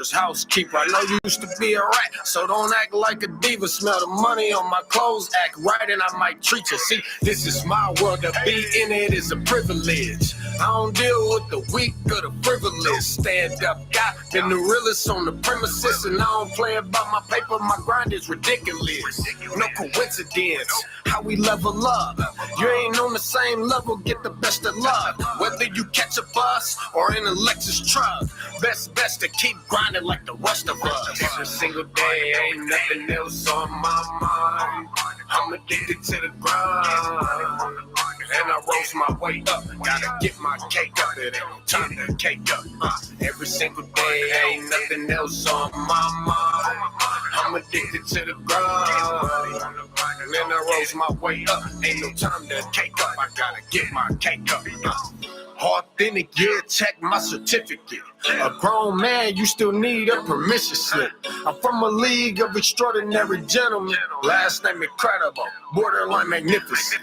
housekeeper. I know you used to be a rat, so don't act like a diva. Smell the money on my clothes, act right and I might treat you. See, this is my world, to be in it is a privilege. I don't deal with the weak or the frivolous. Stand up guy, been the realest on the premises, and I don't play about my paper, my grind is ridiculous. No coincidence, how we level up. You ain't on the same level, get the best of luck. Whether you catch a bus or in a Lexus truck, best to keep grinding like the rest of us. Every single day, ain't nothing else on my mind. I'm addicted to the grind, and I rose my way up. Gotta get my cake up, it ain't no time to cake up. Every single day, ain't nothing else on my mind. I'm addicted to the grind, and I rose my way up. Ain't no time to cake up, I gotta get my cake up. Authentic, yeah, check my certificate. A grown man, you still need a permission slip. I'm from a league of extraordinary gentlemen. Last name incredible, borderline magnificent.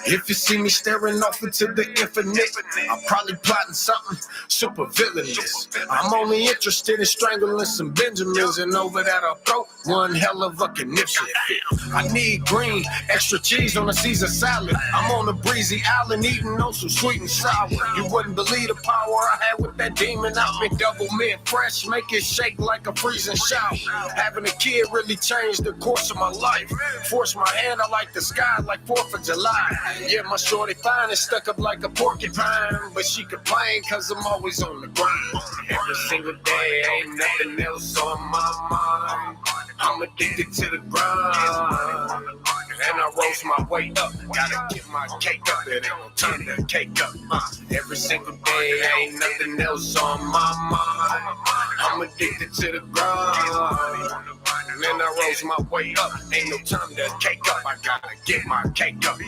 If you see me staring off into the infinite, I'm probably plotting something super villainous. I'm only interested in strangling some Benjamins, and over that I'll throw one hell of a conniption fit. I need green, extra cheese on a Caesar salad. I'm on a breezy island eating on some sweet and sour. You wouldn't believe the power I had with that demon out me. Double mint fresh, make it shake like a freezing shower. Having a kid really changed the course of my life. Force my hand, I like the sky like 4th of July. Yeah, my shorty fine is stuck up like a porcupine, but she complain cause I'm always on the grind. Every single day, ain't nothing else on my mind. I'm addicted to the grind, and I rose my way up. Gotta get my cake up, it ain't no time to cake up. Every single day, ain't nothing else on my mind. I'm addicted to the grind, and I rose my way up. Ain't no time to cake up, I gotta get my cake up.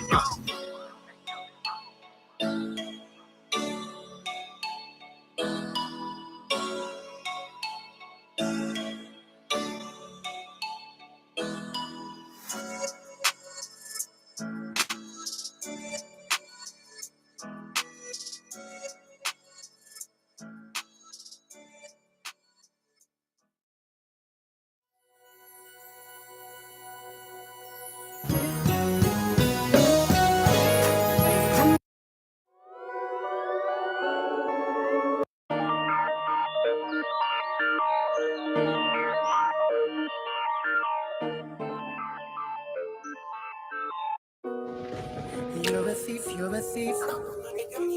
You're a thief, you're a thief.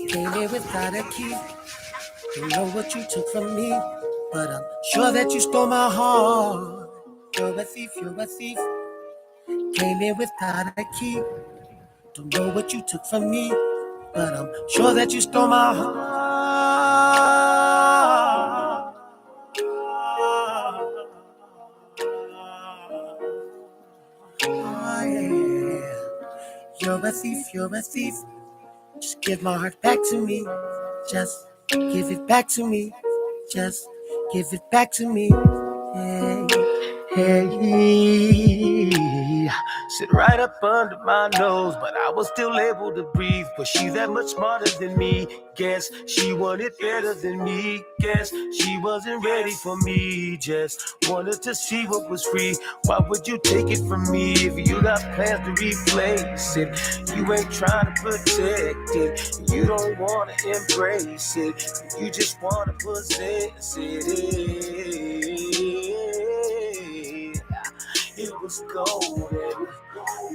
Came here without a key. Don't know what you took from me, but I'm sure that you stole my heart. You're a thief, you're a thief. Came here without a key. Don't know what you took from me, but I'm sure that you stole my heart. Oh, yeah. You're a thief, you're a thief. Just give my heart back to me. Just give it back to me. Just give it back to me. Hey, hey. Sit right up under my nose, but I was still able to breathe. Was she that much smarter than me? Guess she wanted better than me. Guess she wasn't ready for me. Just wanted to see what was free. Why would you take it from me if you got plans to replace it? You ain't trying to protect it. You don't want to embrace it. You just want to possess it. It was golden.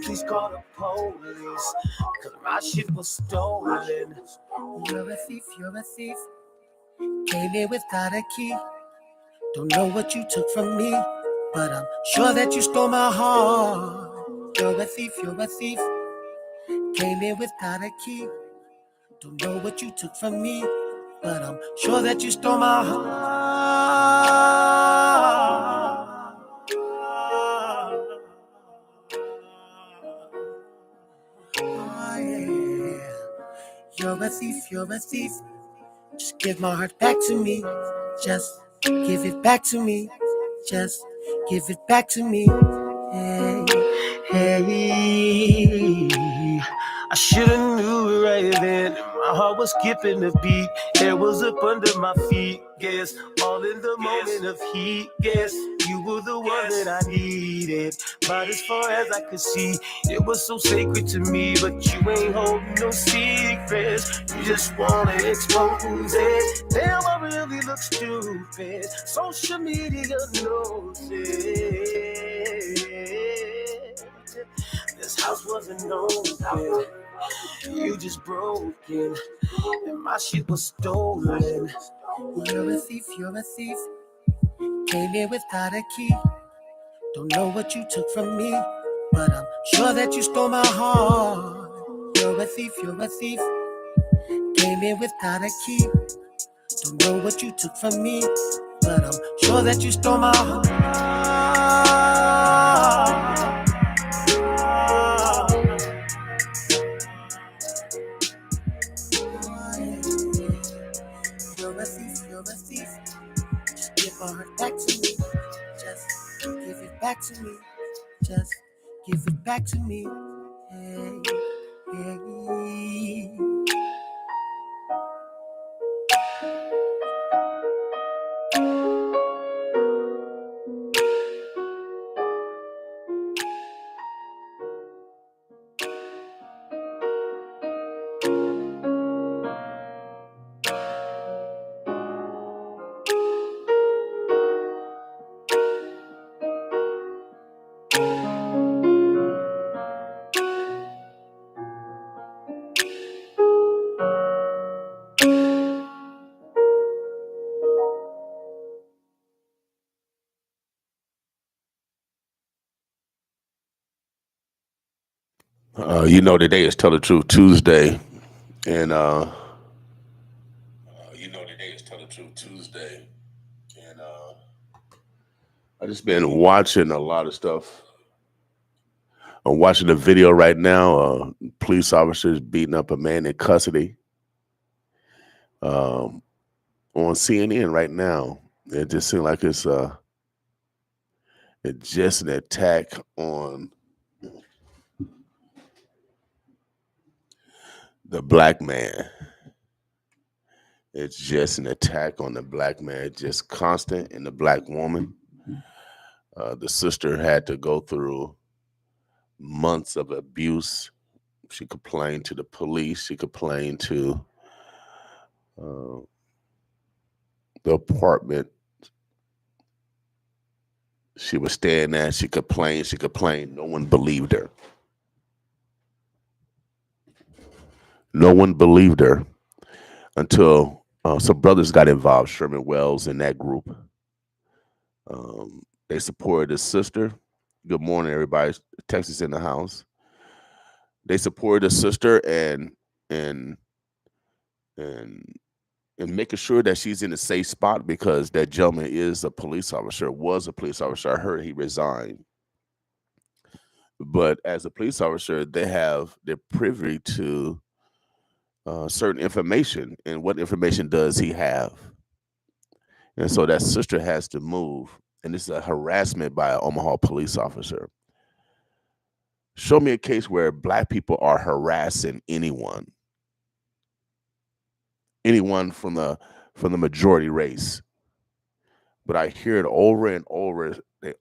Please call the police, cause my shit was stolen. You're a thief, you're a thief. Came here without a key. Don't know what you took from me, but I'm sure that you stole my heart. You're a thief, you're a thief. Came here without a key. Don't know what you took from me, but I'm sure that you stole my heart. Oh, yeah. You're a thief, you're a thief. Just give my heart back to me. Just give it back to me. Just give it back to me. Hey, hey. I should've knew right then. My heart was skipping a beat. It was up under my feet. Guess all all in the moment of heat. Guess you were the one that I needed. But as far as I could see, it was so sacred to me. But you ain't holding no secrets. You just wanna expose it. Damn, I really look stupid. Social media knows it. This house wasn't open. You just broken. And my shit was stolen. You're a thief, you're a thief. Came in without a key. Don't know what you took from me, but I'm sure that you stole my heart. You're a thief, you're a thief. Came in without a key. Don't know what you took from me, but I'm sure that you stole my heart. You're a thief, you're a thief. Just give my heart back to me. Just give it back to me. Just give it back to me. Hey, hey. You know, today is Tell the Truth Tuesday, and I just been watching a lot of stuff. I'm watching a video right now. Police officers beating up a man in custody. On CNN right now, it just seems like it's just an attack on the black man. It's just an attack on the black man, just constant, and the black woman. The sister had to go through months of abuse. She complained to the police. She complained to the apartment she was staying at. She complained. No one believed her. No one believed her until some brothers got involved, Sherman Wells and that group. They supported his sister. Good morning, everybody. Texas in the house. They supported his sister and making sure that she's in a safe spot, because that gentleman is a police officer, was a police officer. I heard he resigned. But as a police officer, they're privy to certain information. And what information does he have? And so that sister has to move. And this is a harassment by an Omaha police officer. Show me a case where black people are harassing anyone from the majority race. But I hear it over and over. That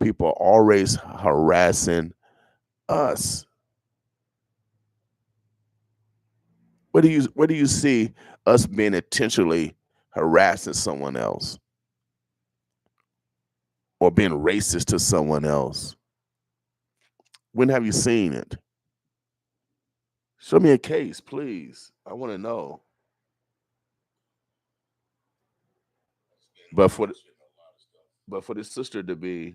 people are always harassing us. Where do you see us being intentionally harassing someone else or being racist to someone else? When have you seen it? Show me a case, please. I want to know. But for the sister to be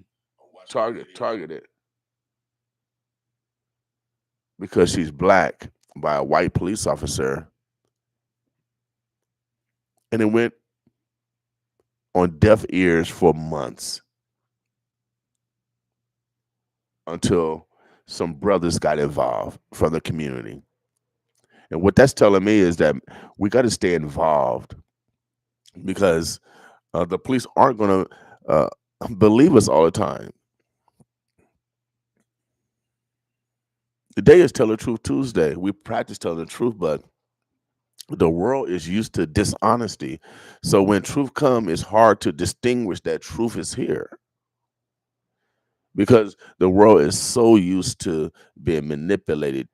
targeted because she's black by a white police officer, and it went on deaf ears for months until some brothers got involved from the community. And what that's telling me is that we got to stay involved, because the police aren't going to believe us all the time. Today is Tell the Truth Tuesday. We practice telling the truth, but The world is used to dishonesty. So when truth comes, it's hard to distinguish that truth is here because the world is so used to being manipulated,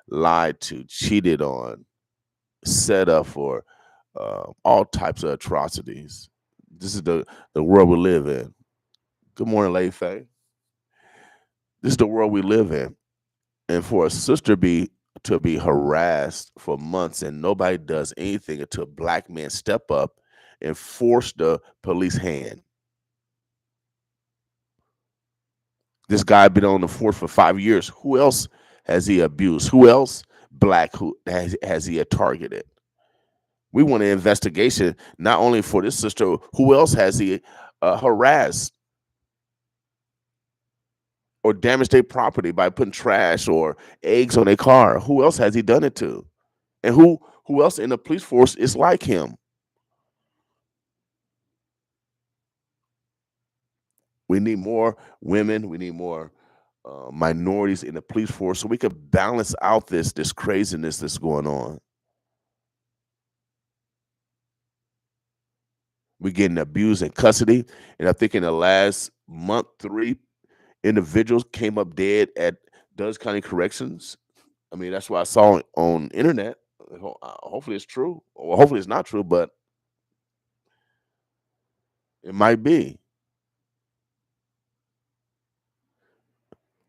lied to, cheated on, set up for all types of atrocities. This is the world we live in. Good morning, Lady Faye. This is the world we live in. And for a sister to be harassed for months and nobody does anything until black men step up and force the police hand. This guy been on the force for 5 years. Who else has he abused? Who else black who has he targeted? We want an investigation not only for this sister. Who else has he harassed or damaged their property by putting trash or eggs on their car? Who else has he done it to? And who else in the police force is like him? We need more women. We need more minorities in the police force so we could balance out this craziness that's going on. We're getting abused in custody, and I think in the last month, 3 individuals came up dead at Dutch County Corrections. I mean, that's what I saw on internet. Hopefully it's true, or hopefully it's not true, but it might be.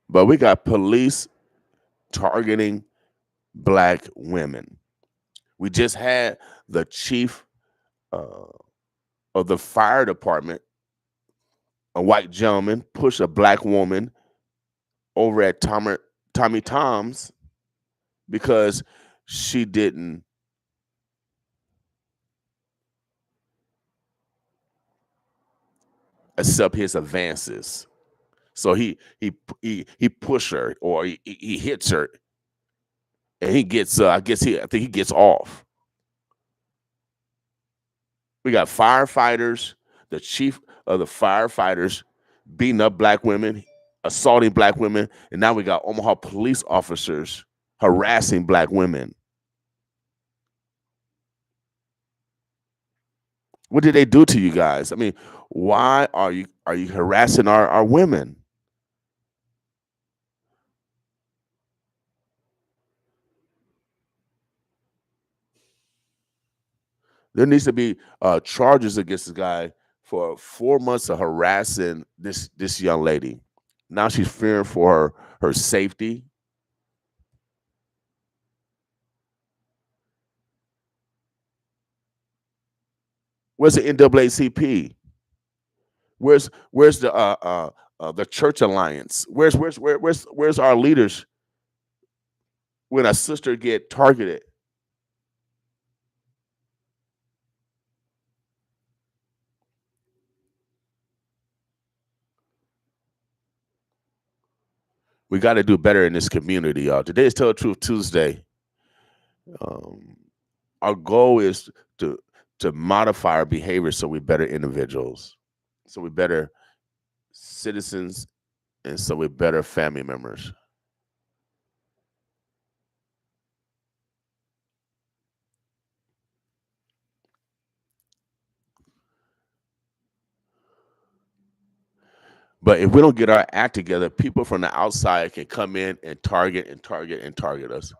But we got police targeting black women. We just had the chief of the fire department, a white gentleman, push a black woman over at Tommy Tom's because she didn't accept his advances. So he pushed her, or he hits her, and he gets I think he gets off. We got firefighters, the chief of the firefighters beating up black women, assaulting black women, and now we got Omaha police officers harassing black women. What did they do to you guys? I mean, why are you harassing our women? There needs to be charges against this guy for 4 months of harassing this young lady. Now she's fearing for her safety. Where's the NAACP? Where's the Church Alliance? Where's our leaders when a sister get targeted? We got to do better in this community, y'all. Today is Tell the Truth Tuesday. Our goal is to modify our behavior so we're better individuals, so we're better citizens, and so we're better family members. But if we don't get our act together, people from the outside can come in and target us.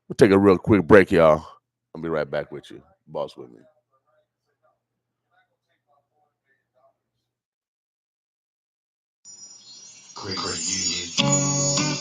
We'll take a real quick break, y'all. I'll be right back with you. Boss with me. Great union.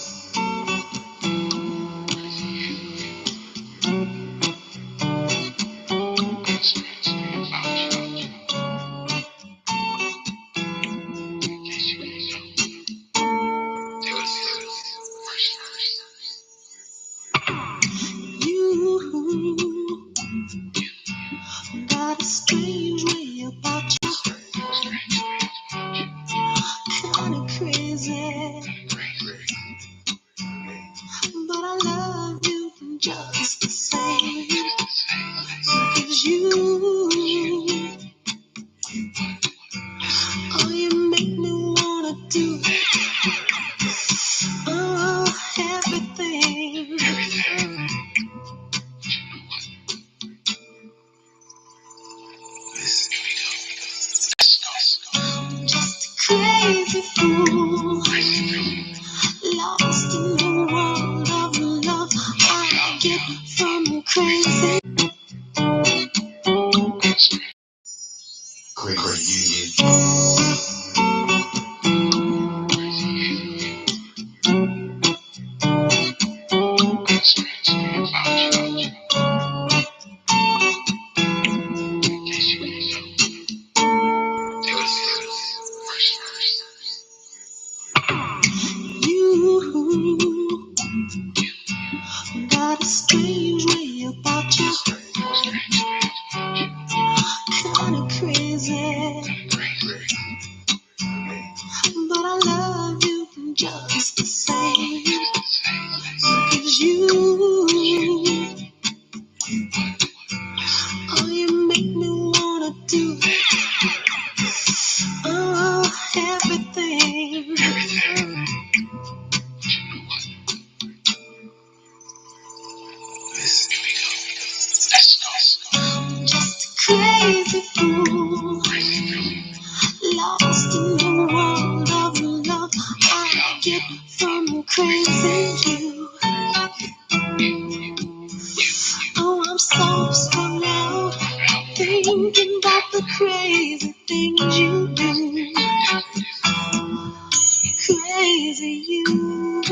You got a strange way about you, kinda crazy, but I love you just the same. 'Cause you crazy. You got a strange way about you, kinda crazy, but I love you just the same. 'Cause oh, you make me wanna do everything. Just a crazy fool, lost in the world of love. I get from crazy you. Oh, I'm so strung out, thinking about the crazy things you do. Crazy you.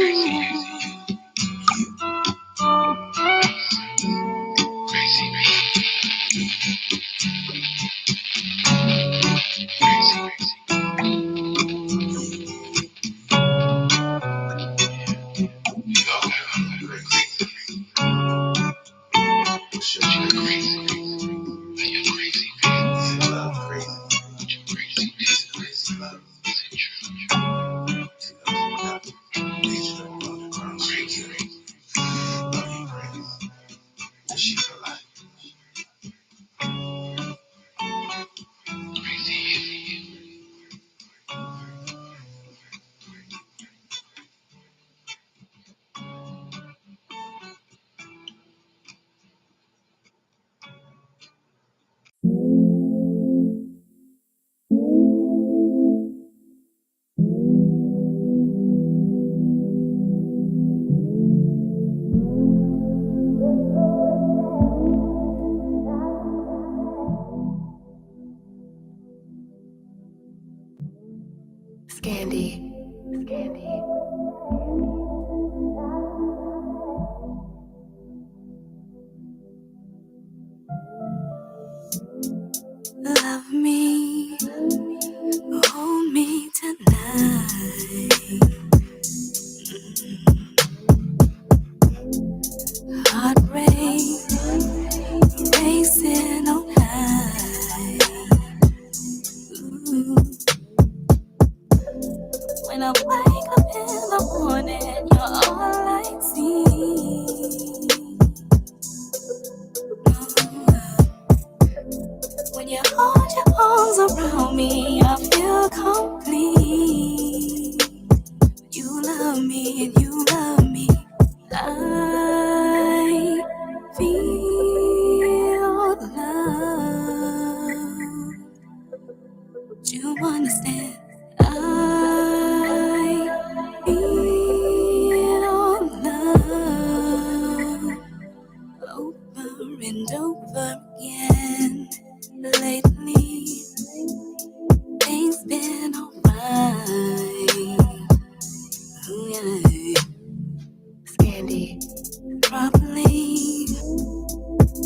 Scandy. Love me, hold me tonight. Heart rate racing on high. Ooh. When I wake up in the morning, you're all I see. When you hold your arms around me, I feel complete. You love me and you love me. I feel love. Do you understand? I feel love over and over again. Lately, things been alright. Yeah. Scandy. Probably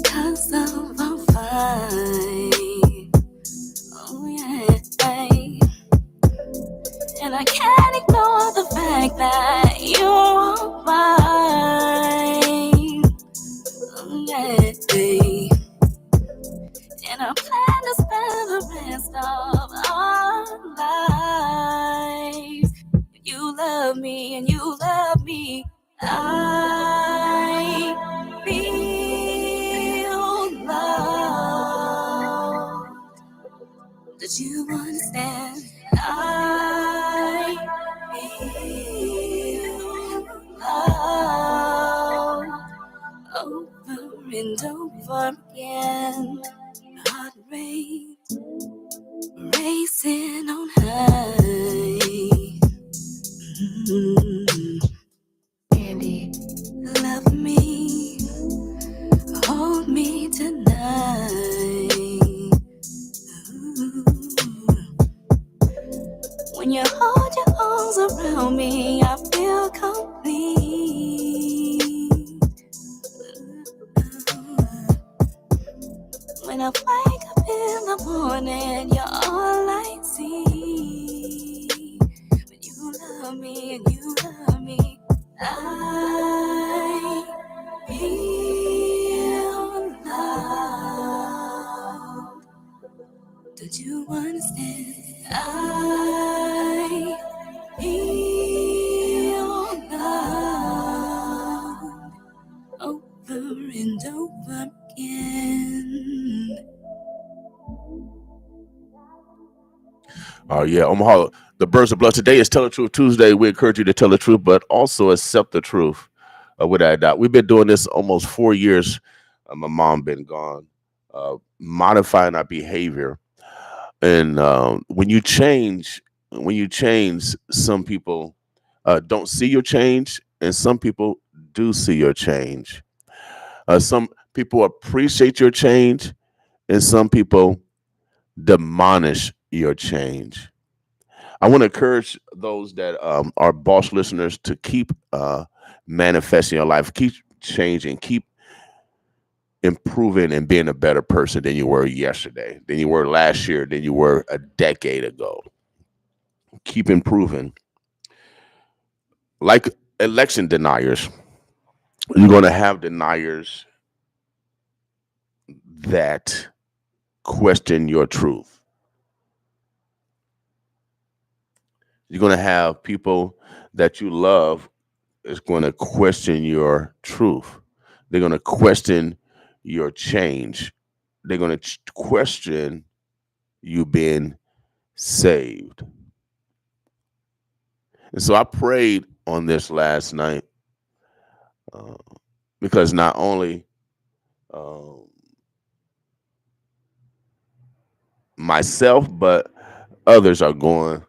'cause of our fight. Oh yeah. And I can't ignore the fact that you're all mine. Oh yeah. And I plan to spend the rest of our lives. You love me and you love me. I feel love. Did you understand? I feel love over and over again. Heart rate racing on high. Andy, love me, I feel love. Don't you understand? I feel love over and over again. Oh yeah, Omaha. The Birds of Blood. Today is Tell the Truth Tuesday. We encourage you to tell the truth, but also accept the truth. Without a doubt, we've been doing this almost 4 years. My mom been gone, modifying our behavior, and when you change, some people don't see your change, and some people do see your change. Some people appreciate your change, and some people demolish your change. I want to encourage those that are boss listeners to keep manifesting your life, keep changing, keep improving and being a better person than you were yesterday, than you were last year, than you were a decade ago. Keep improving. Like election deniers, you're going to have deniers that question your truth. You're going to have people that you love is going to question your truth. They're going to question your change. They're going to question you being saved. And so I prayed on this last night uh, because not only myself, but others are going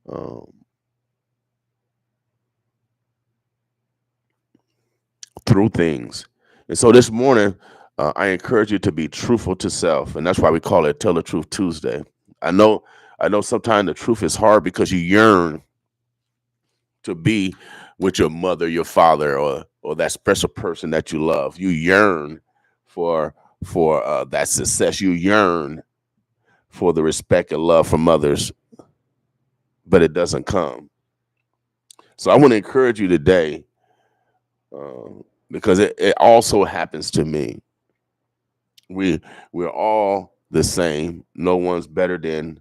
um, through things. And so this morning, I encourage you to be truthful to self, and that's why we call it Tell the Truth Tuesday. I know, I know. Sometimes the truth is hard because you yearn to be with your mother, your father, or that special person that you love. You yearn for that success. You yearn for the respect and love from others, but it doesn't come. So I want to encourage you today uh, because it also happens to me. We're all the same. No one's better than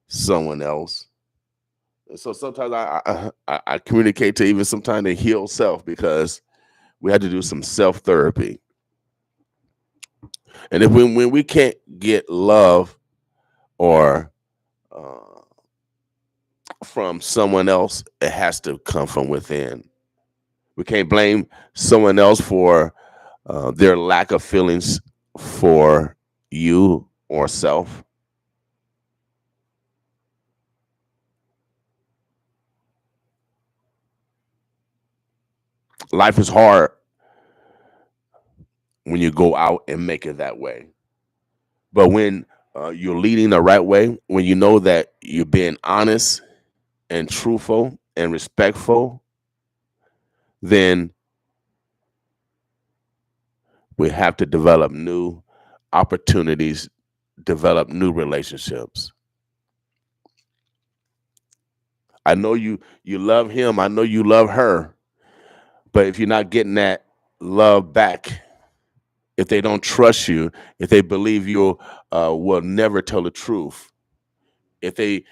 someone else. And so sometimes I communicate to even sometimes to heal self because we had to do some self therapy. And if when we can't get love or uh, from someone else, it has to come from within. We can't blame someone else for their lack of feelings for you or self. Life is hard when you go out and make it that way. But when you're leading the right way, when you know that you're being honest and truthful and respectful, then we have to develop new opportunities, develop new relationships. I know you love him, I know you love her, but if you're not getting that love back, if they don't trust you, if they believe you will never tell the truth, if they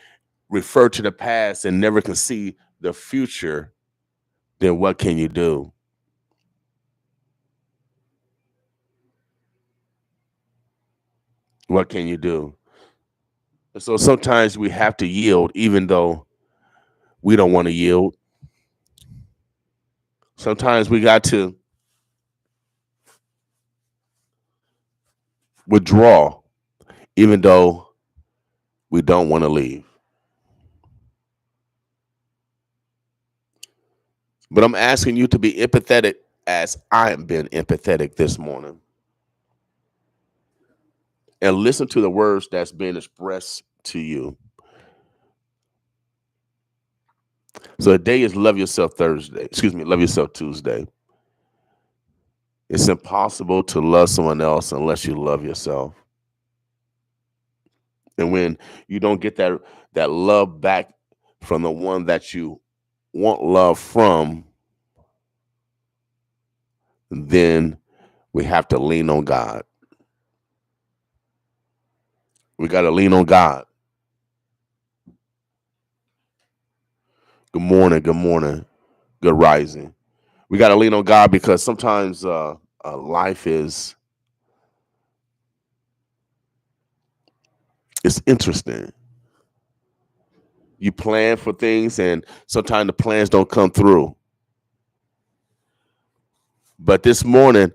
refer to the past and never can see the future, then what can you do? What can you do? So sometimes we have to yield, even though we don't want to yield. Sometimes we got to withdraw, even though we don't want to leave. But I'm asking you to be empathetic as I am being empathetic this morning and listen to the words that's being expressed to you. So today is Love Yourself Thursday. Excuse me, Love Yourself Tuesday. It's impossible to love someone else unless you love yourself. And when you don't get that love back from the one that you want love from, then we have to lean on God. We got to lean on God. Good morning. Good morning. Good rising. We got to lean on God because sometimes life it's interesting. You plan for things and sometimes the plans don't come through. But this morning,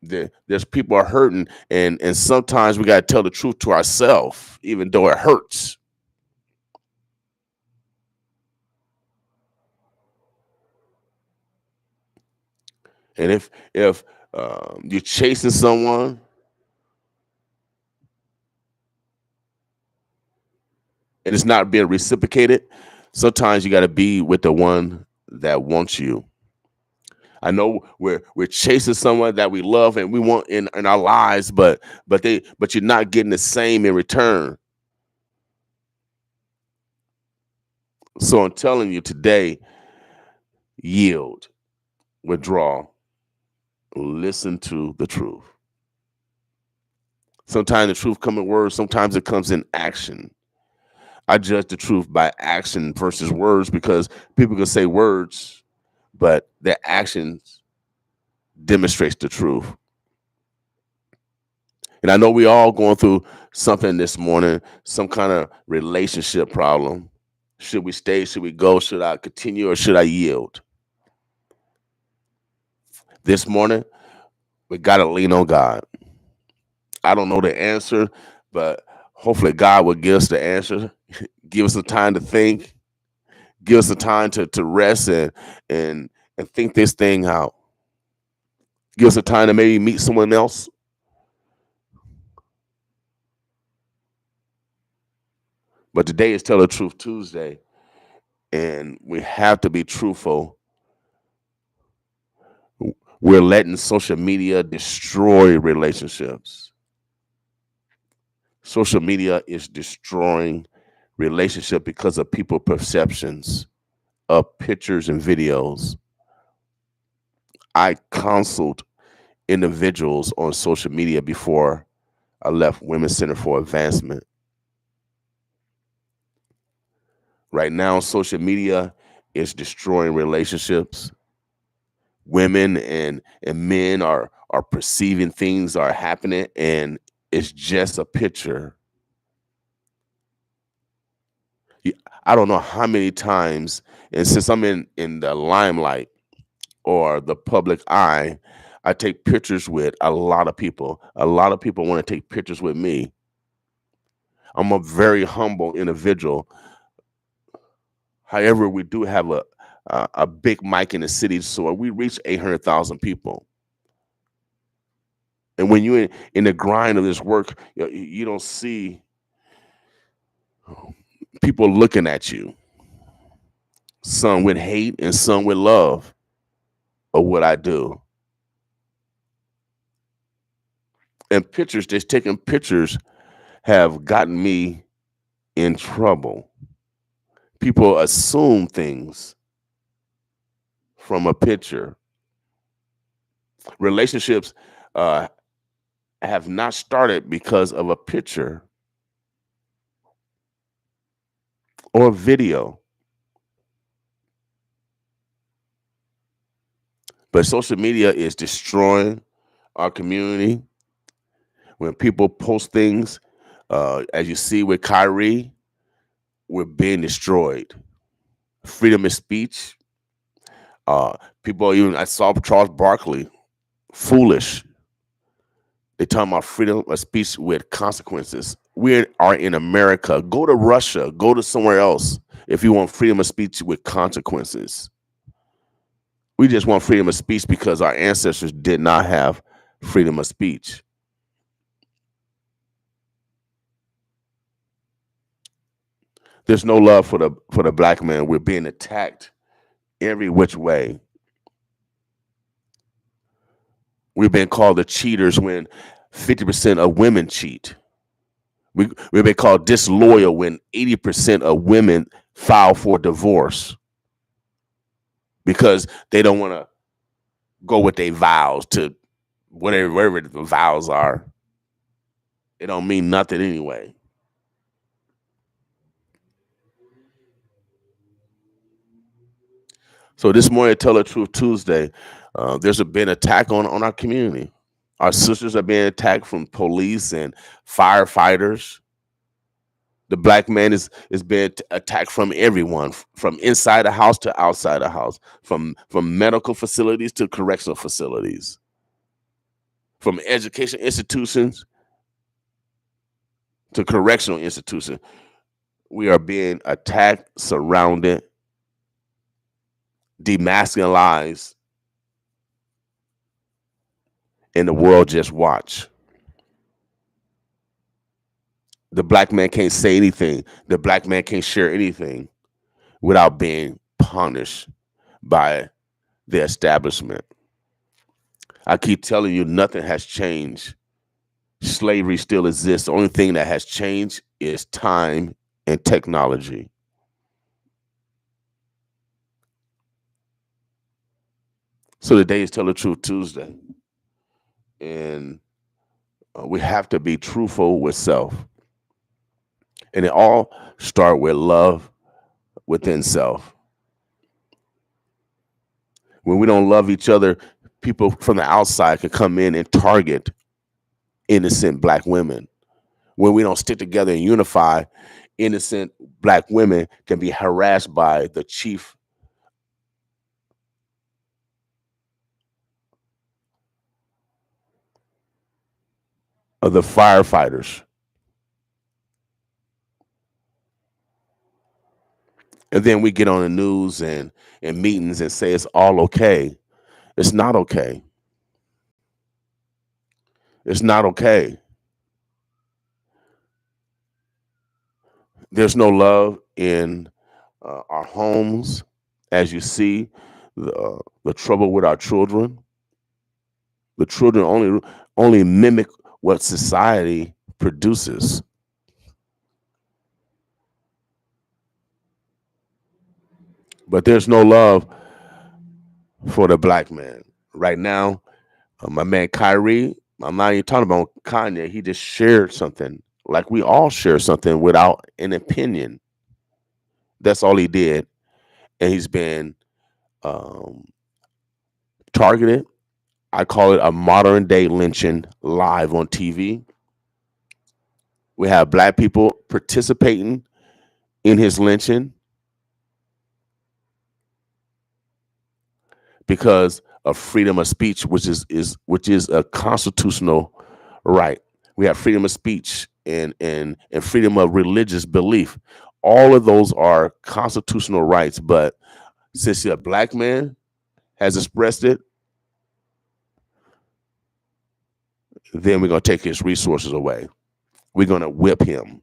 there's people are hurting, and sometimes we got to tell the truth to ourselves, even though it hurts. And if you're chasing someone and it's not being reciprocated, sometimes you got to be with the one that wants you. I know we're chasing someone that we love and we want in our lives, but you're not getting the same in return. So I'm telling you today, yield, withdraw, listen to the truth. Sometimes the truth comes in words, sometimes it comes in action. I judge the truth by action versus words because people can say words, but their actions demonstrates the truth. And I know we all going through something this morning, some kind of relationship problem. Should we stay? Should we go? Should I continue or should I yield? This morning, we got to lean on God. I don't know the answer, but hopefully God will give us the answer, give us some time to think, give us some time to rest and think this thing out. Give us a time to maybe meet someone else. But today is Tell the Truth Tuesday, and we have to be truthful. We're letting social media destroy relationships. Social media is destroying relationship because of people's perceptions of pictures and videos. I counseled individuals on social media before I left Women's Center for Advancement. Right now, social media is destroying relationships. Women and men are perceiving things are happening, and it's just a picture. I don't know how many times, and since I'm in the limelight or the public eye, I take pictures with a lot of people. A lot of people want to take pictures with me. I'm a very humble individual. However, we do have a big mic in the city, so we reach 800,000 people. And when you're in the grind of this work, you don't see people looking at you. Some with hate and some with love of what I do. And pictures, just taking pictures, have gotten me in trouble. People assume things from a picture. Relationships have not started because of a picture or a video. But social media is destroying our community. When people post things, as you see with Kyrie, we're being destroyed. Freedom of speech. I saw Charles Barkley, foolish. They talking about freedom of speech with consequences. We are in America. Go to Russia. Go to somewhere else if you want freedom of speech with consequences. We just want freedom of speech because our ancestors did not have freedom of speech. There's no love for the black man. We're being attacked every which way. We've been called the cheaters when 50% of women cheat. We've been called disloyal when 80% of women file for divorce because they don't want to go with their vows to whatever the vows are. It don't mean nothing anyway. So this morning, Tell the Truth Tuesday, there's been attack on our community. Our sisters are being attacked from police and firefighters. The black man is being attacked from everyone, from inside the house to outside the house, from medical facilities to correctional facilities, from education institutions to correctional institutions. We are being attacked, surrounded, demasculinized, and the world just watch. The black man can't say anything. The black man can't share anything without being punished by the establishment. I keep telling you, nothing has changed. Slavery still exists. The only thing that has changed is time and technology. So today is Tell the Truth Tuesday. And we have to be truthful with self. And it all starts with love within self. When we don't love each other, people from the outside can come in and target innocent black women. When we don't stick together and unify, innocent black women can be harassed by the chief of the firefighters. And then we get on the news and meetings and say it's all okay. It's not okay. It's not okay. There's no love in our homes, as you see the trouble with our children. The children only mimic what society produces. But there's no love for the black man right now. My man Kyrie, I'm not even talking about Kanye. He just shared something, like we all share something without an opinion. That's all he did, and he's been targeted. I call it a modern day lynching live on TV. We have black people participating in his lynching because of freedom of speech, which is a constitutional right. We have freedom of speech and freedom of religious belief. All of those are constitutional rights, but since a black man has expressed it, then we're going to take his resources away. We're going to whip him.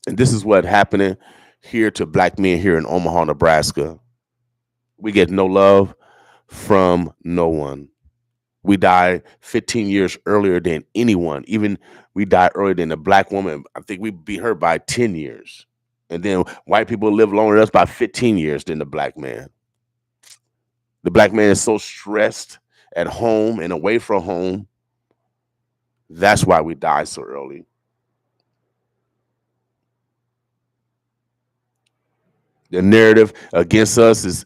And this is what happening here to black men here in Omaha, Nebraska. We get no love from no one. We died 15 years earlier than anyone. Even we died earlier than a black woman. I think we beat her by 10 years. And then white people live longer than us by 15 years than the black man. The black man is so stressed at home and away from home. That's why we die so early. The narrative against us is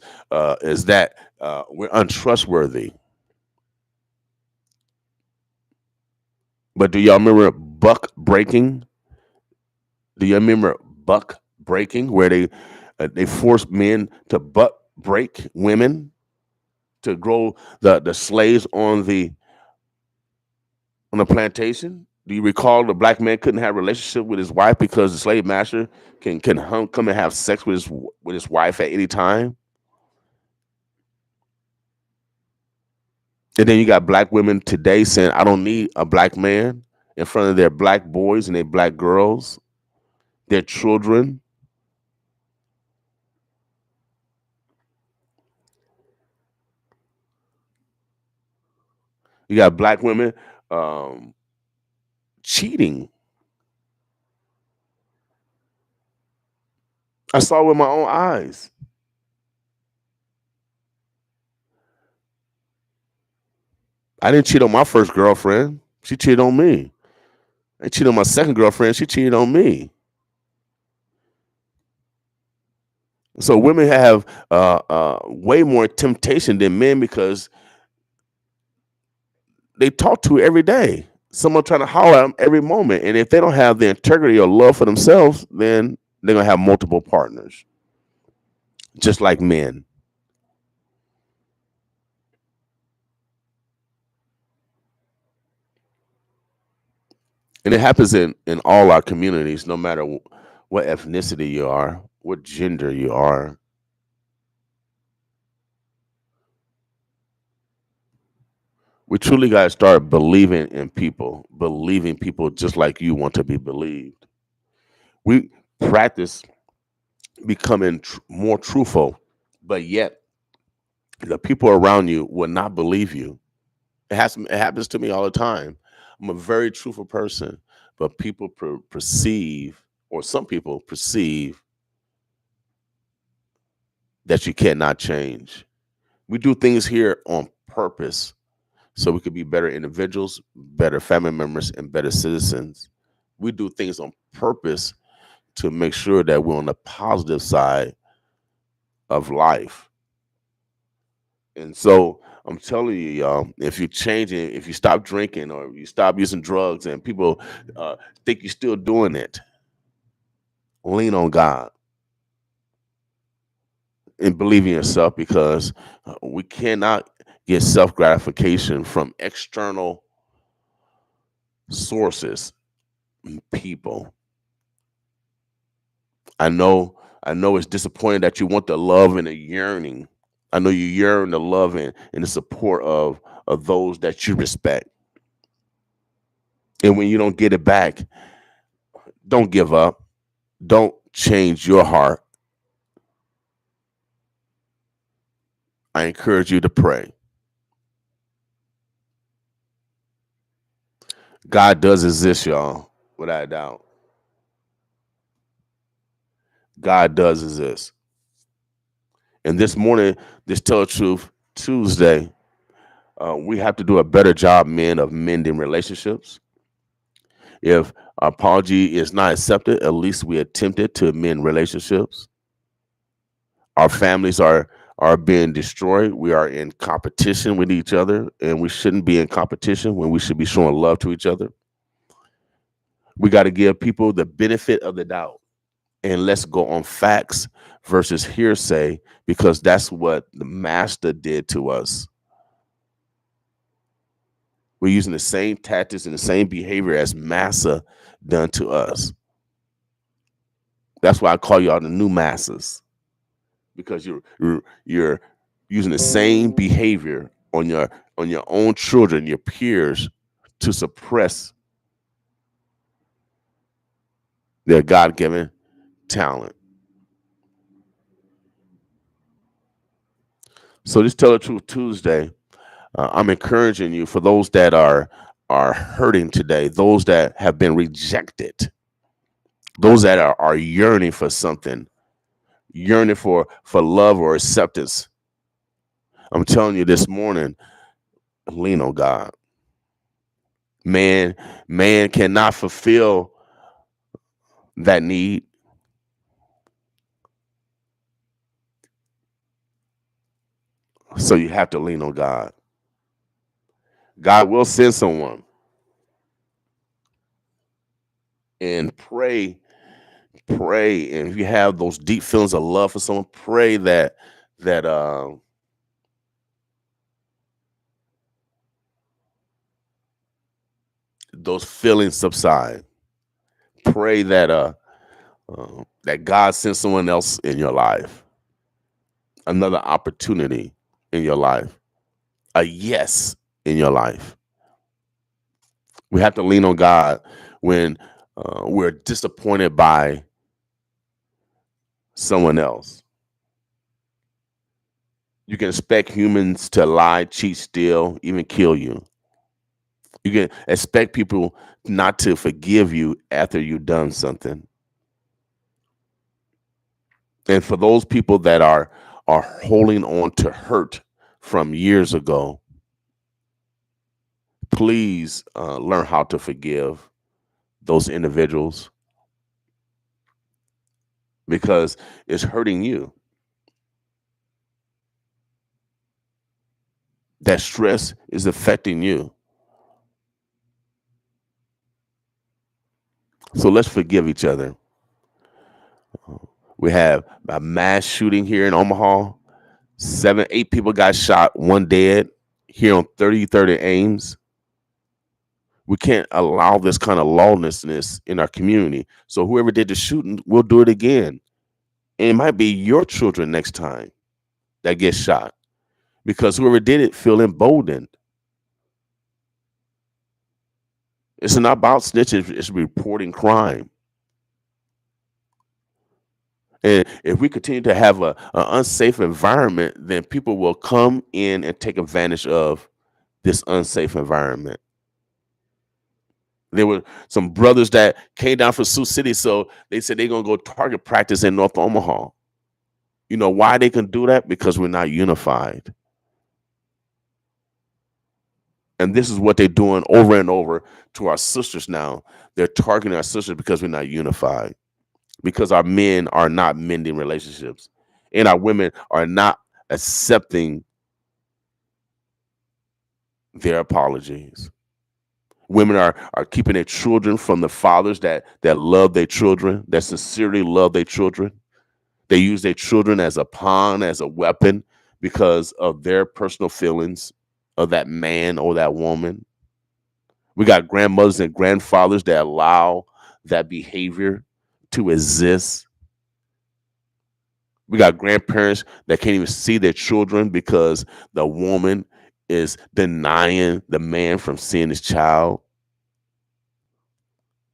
that we're untrustworthy. But do y'all remember buck breaking? Do you remember buck breaking, where they forced men to buck break women to grow the slaves on the plantation? Do you recall the black man couldn't have a relationship with his wife because the slave master can come and have sex with his wife at any time? And then you got black women today saying, I don't need a black man in front of their black boys and their black girls, their children. You got black women cheating. I saw it with my own eyes. I didn't cheat on my first girlfriend. She cheated on me. I cheated on my second girlfriend. She cheated on me. So women have way more temptation than men because they talk to every day. Someone trying to holler at them every moment. And if they don't have the integrity or love for themselves, then they're going to have multiple partners, just like men. And it happens in all our communities, no matter what ethnicity you are, what gender you are. We truly got to start believing in people, believing people just like you want to be believed. We practice becoming more truthful, but yet the people around you will not believe you. It happens to me all the time. I'm a very truthful person, but people perceive, or some people perceive, that you cannot change. We do things here on purpose so we could be better individuals, better family members, and better citizens. We do things on purpose to make sure that we're on the positive side of life. And so I'm telling you, y'all, if you're changing, if you stop drinking or you stop using drugs and people think you're still doing it, lean on God and believe in yourself, because we cannot get self gratification from external sources, people. I know it's disappointing that you want the love and the yearning. I know you yearn the love and the support of those that you respect. And when you don't get it back, don't give up. Don't change your heart. I encourage you to pray. God does exist, y'all, without a doubt. God does exist. And this morning, this Tell the Truth Tuesday, we have to do a better job, men, of mending relationships. If apology is not accepted, at least we attempted to mend relationships. Our families are being destroyed. We are in competition with each other, and we shouldn't be in competition when we should be showing love to each other. We got to give people the benefit of the doubt, and let's go on facts versus hearsay, because that's what the master did to us. We're using the same tactics and the same behavior as massa done to us. That's why I call y'all the new massas, because you're using the same behavior on your own children, your peers, to suppress their God-given talent. So this Tell the Truth Tuesday, I'm encouraging you, for those that are hurting today, those that have been rejected, those that are yearning for something, yearning for love or acceptance. I'm telling you this morning, lean on God. Man cannot fulfill that need. So you have to lean on God. God will send someone. And pray. And if you have those deep feelings of love for someone, pray that those feelings subside. Pray that that God sends someone else in your life, another opportunity in your life, a yes in your life. We have to lean on God when we're disappointed by someone else. You can expect humans to lie, cheat, steal, even kill you. You can expect people not to forgive you after you've done something. And for those people that are holding on to hurt from years ago, Please learn how to forgive those individuals because it's hurting you. That stress is affecting you. So let's forgive each other. We have a mass shooting here in Omaha. 7, 8 people got shot, 1 dead here on 3030 Ames. We can't allow this kind of lawlessness in our community. So whoever did the shooting will do it again. And it might be your children next time that get shot because whoever did it feel emboldened. It's not about snitching, it's reporting crime. And if we continue to have an unsafe environment, then people will come in and take advantage of this unsafe environment. There were some brothers that came down from Sioux City, so they said they're going to go target practice in North Omaha. You know why they can do that? Because we're not unified. And this is what they're doing over and over to our sisters now. They're targeting our sisters because we're not unified. Because our men are not mending relationships. And our women are not accepting their apologies. Women are keeping their children from the fathers that love their children, that sincerely love their children. They use their children as a pawn, as a weapon, because of their personal feelings of that man or that woman. We got grandmothers and grandfathers that allow that behavior to exist. We got grandparents that can't even see their children because the woman is denying the man from seeing his child.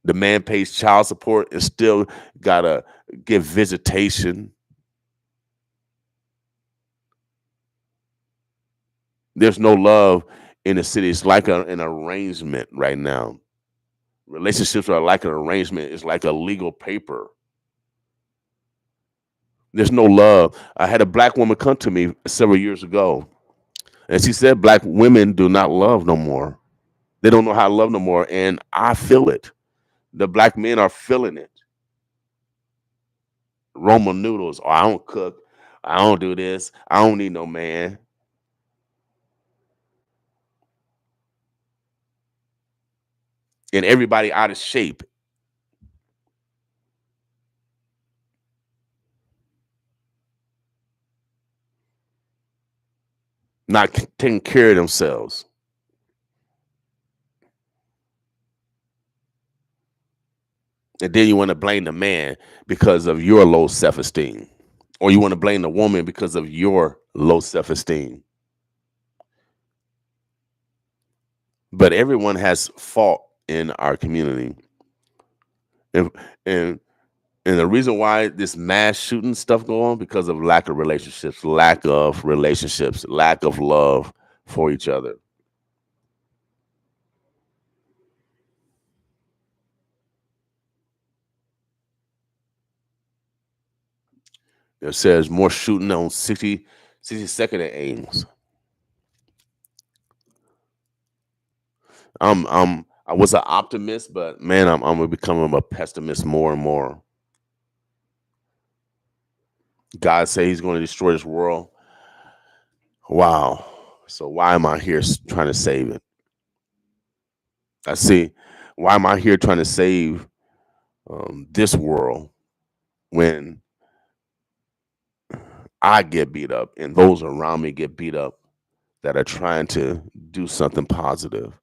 The man pays child support and still gotta give visitation. There's no love in the city. It's like an arrangement right now. Relationships are like an arrangement. It's like a legal paper. There's no love. I had a black woman come to me several years ago, and she said black women do not love no more. They don't know how to love no more, and I feel it. The black men are feeling it. Roman noodles. Oh, I don't cook. I don't do this. I don't need no man. And everybody out of shape. Not taking care of themselves. And then you want to blame the man because of your low self-esteem. Or you want to blame the woman because of your low self-esteem. But everyone has fault in our community. And the reason why this mass shooting stuff go on because of lack of relationships, lack of love for each other. It says more shooting on 62nd and Ames. I was an optimist, but man, I'm becoming a pessimist more and more. God say he's going to destroy this world. Wow. So why am I here trying to save it? I see. Why am I here trying to save this world when I get beat up and those around me get beat up that are trying to do something positive?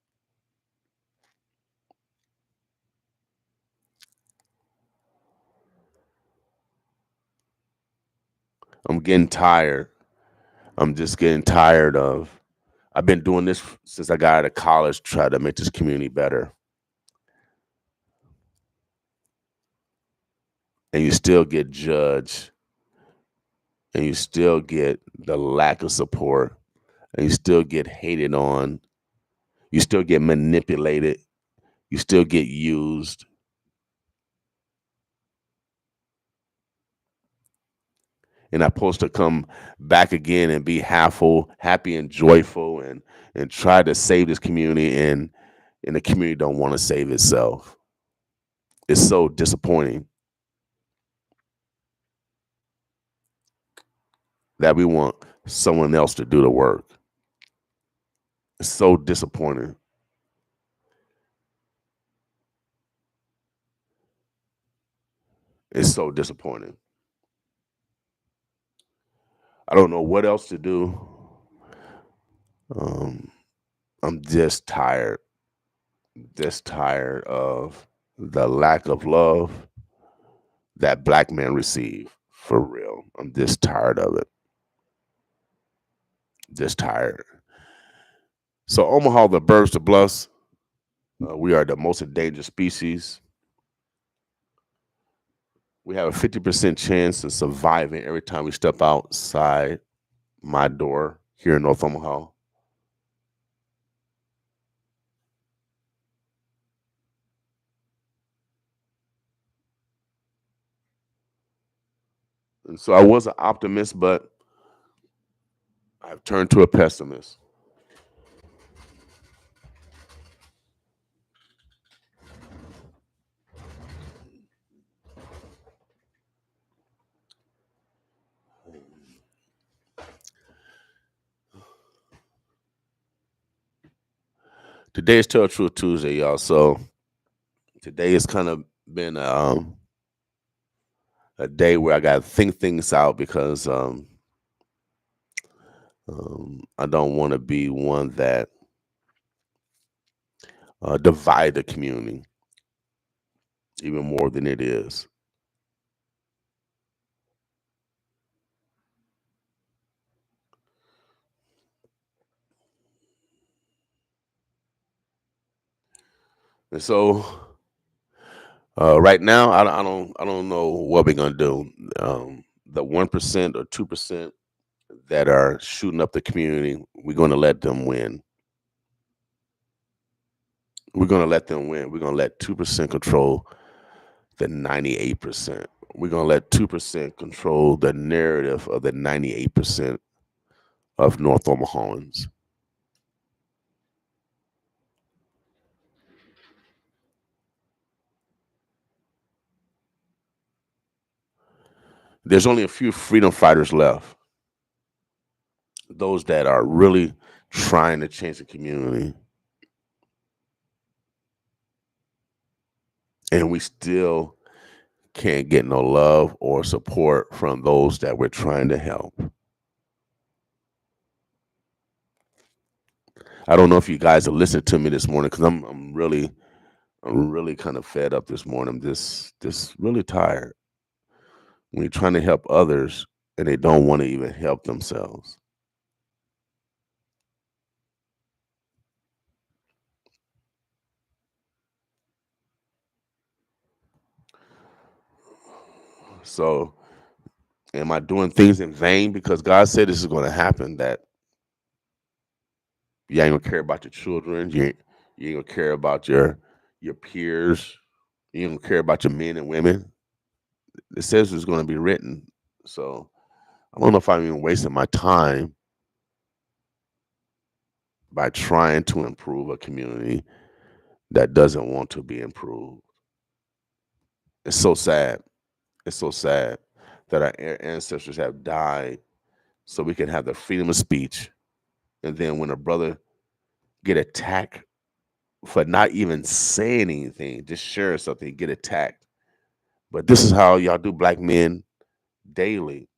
I'm getting tired. I'm just getting tired of. I've been doing this since I got out of college, try to make this community better. And you still get judged. And you still get the lack of support. And you still get hated on. You still get manipulated. You still get used. and I'm supposed to come back again and be happy and joyful and try to save this community, and the community don't want to save itself. It's so disappointing that we want someone else to do the work. It's so disappointing. It's so disappointing. I don't know what else to do. Um, I'm just tired of the lack of love that black men receive. For real. I'm just tired of it. Just tired. So Omaha, the birds, the bluffs, we are the most endangered species. We have a 50% chance of surviving every time we step outside my door here in North Omaha. And so I was an optimist, but I've turned to a pessimist. Today is Tell Truth Tuesday, y'all. So today has kind of been a day where I got to think things out because I don't want to be one that divide the community even more than it is. And so right now, I don't know what we're gonna do. The 1% or 2% that are shooting up the community, we're gonna let them win. We're gonna let them win. We're gonna let 2% control the 98%. We're gonna let 2% control the narrative of the 98% of North Omahans. There's only a few freedom fighters left. Those that are really trying to change the community. And we still can't get no love or support from those that we're trying to help. I don't know if you guys are listening to me this morning because I'm really kind of fed up this morning. I'm just really tired. When you're trying to help others and they don't want to even help themselves. So am I doing things in vain? Because God said this is going to happen, that you ain't gonna care about your children, you ain't gonna care about your peers, you ain't gonna care about your men and women. It says it's gonna be written. So I don't know if I'm even wasting my time by trying to improve a community that doesn't want to be improved. It's so sad. It's so sad that our ancestors have died so we can have the freedom of speech. And then when a brother get attacked for not even saying anything, just sharing something, get attacked. But this is how y'all do black men daily.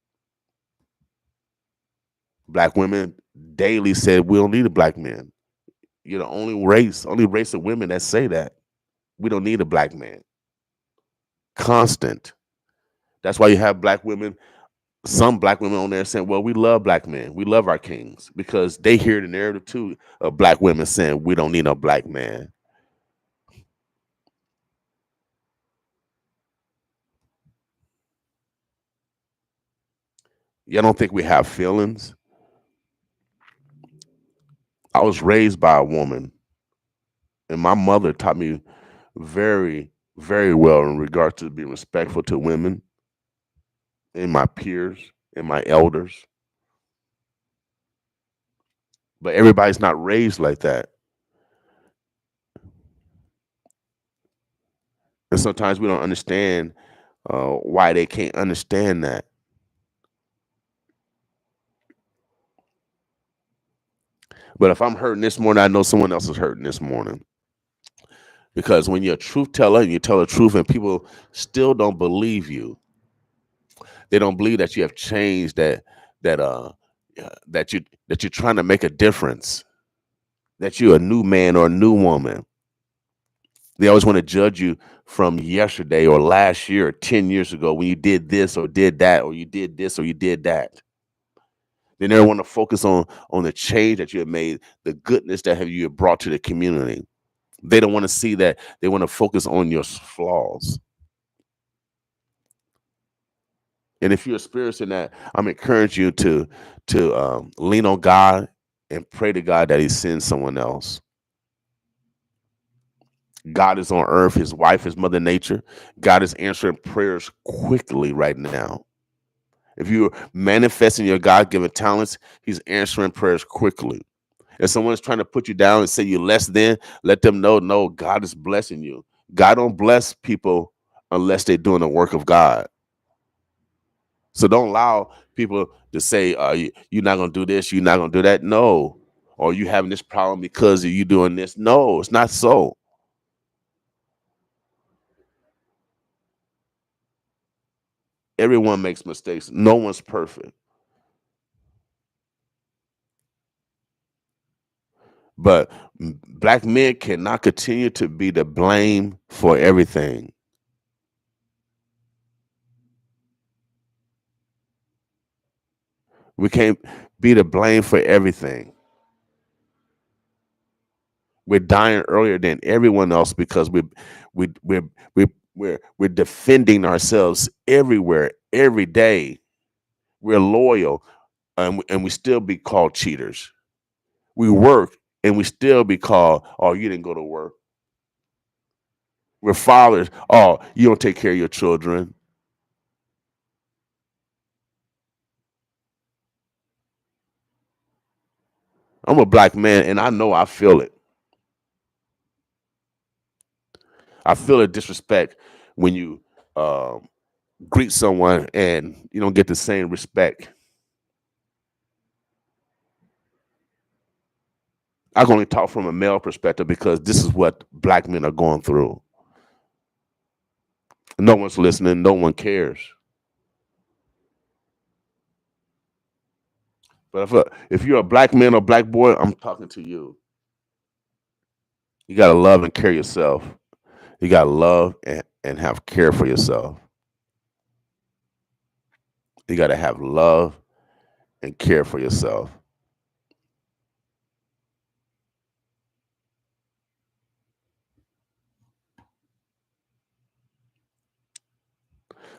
Black women daily said we don't need a black man. You're the only race of women that say that. We don't need a black man. Constant. That's why you have black women, some black women on there saying, well, we love black men. We love our kings, because they hear the narrative too of black women saying we don't need a black man. Y'all don't think we have feelings? I was raised by a woman, and my mother taught me very, very well in regard to being respectful to women and my peers and my elders. But everybody's not raised like that. And sometimes we don't understand why they can't understand that. But if I'm hurting this morning, I know someone else is hurting this morning. Because when you're a truth teller and you tell the truth and people still don't believe you, they don't believe that you have changed, that that you're trying to make a difference, that you're a new man or a new woman. They always want to judge you from yesterday or last year or 10 years ago when you did this or did that, or you did this or you did that. They never want to focus on the change that you have made, the goodness that you have brought to the community. They don't want to see that. They want to focus on your flaws. And if you're experiencing that, I'm encouraging you to lean on God and pray to God that He sends someone else. God is on earth. His wife is Mother Nature. God is answering prayers quickly right now. If you're manifesting your God-given talents, He's answering prayers quickly. If someone's trying to put you down and say you're less than, let them know, no, God is blessing you. God don't bless people unless they're doing the work of God. So don't allow people to say, you're not going to do this, you're not going to do that. No. Or you having this problem because of you doing this. No, it's not so. Everyone makes mistakes. No one's perfect. But black men cannot continue to be the blame for everything. We can't be the blame for everything. We're dying earlier than everyone else because we're defending ourselves everywhere, every day. We're loyal, and we still be called cheaters. We work and we still be called, oh, you didn't go to work. We're fathers. Oh, you don't take care of your children. I'm a black man, and I know I feel it. I feel a disrespect when you greet someone and you don't get the same respect. I can only talk from a male perspective because this is what black men are going through. No one's listening. No one cares. But if you're a black man or black boy, I'm talking to you. You got to love and care yourself. You got to love and have care for yourself. You got to have love and care for yourself.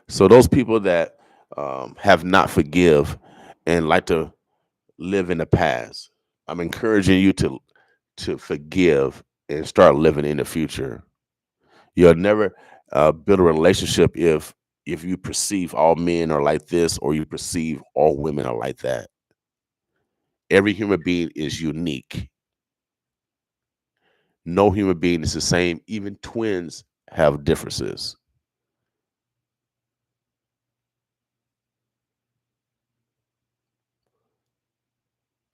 So those people that have not forgive and like to live in the past, I'm encouraging you to forgive and start living in the future. You'll never build a relationship if you perceive all men are like this or you perceive all women are like that. Every human being is unique. No human being is the same. Even twins have differences.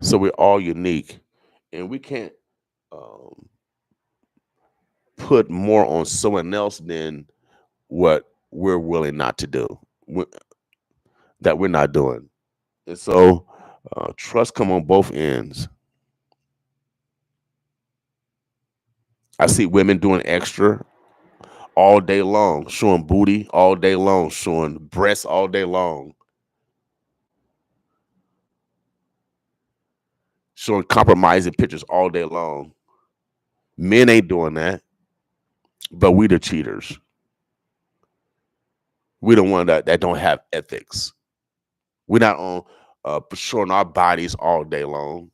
So we're all unique, and we can't um, put more on someone else than what we're willing not to do, that we're not doing. And so trust come on both ends. I see women doing extra all day long, showing booty all day long, showing breasts all day long, showing compromising pictures all day long. Men ain't doing that, but we the cheaters. We the one that don't have ethics. We're not on showing our bodies all day long.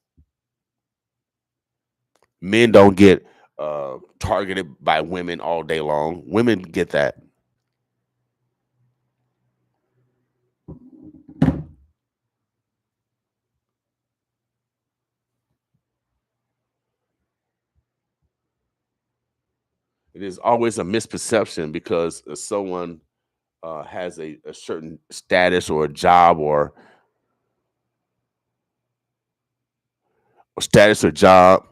Men don't get targeted by women all day long. Women get that. It is always a misperception because someone has a certain status or a job or status or job,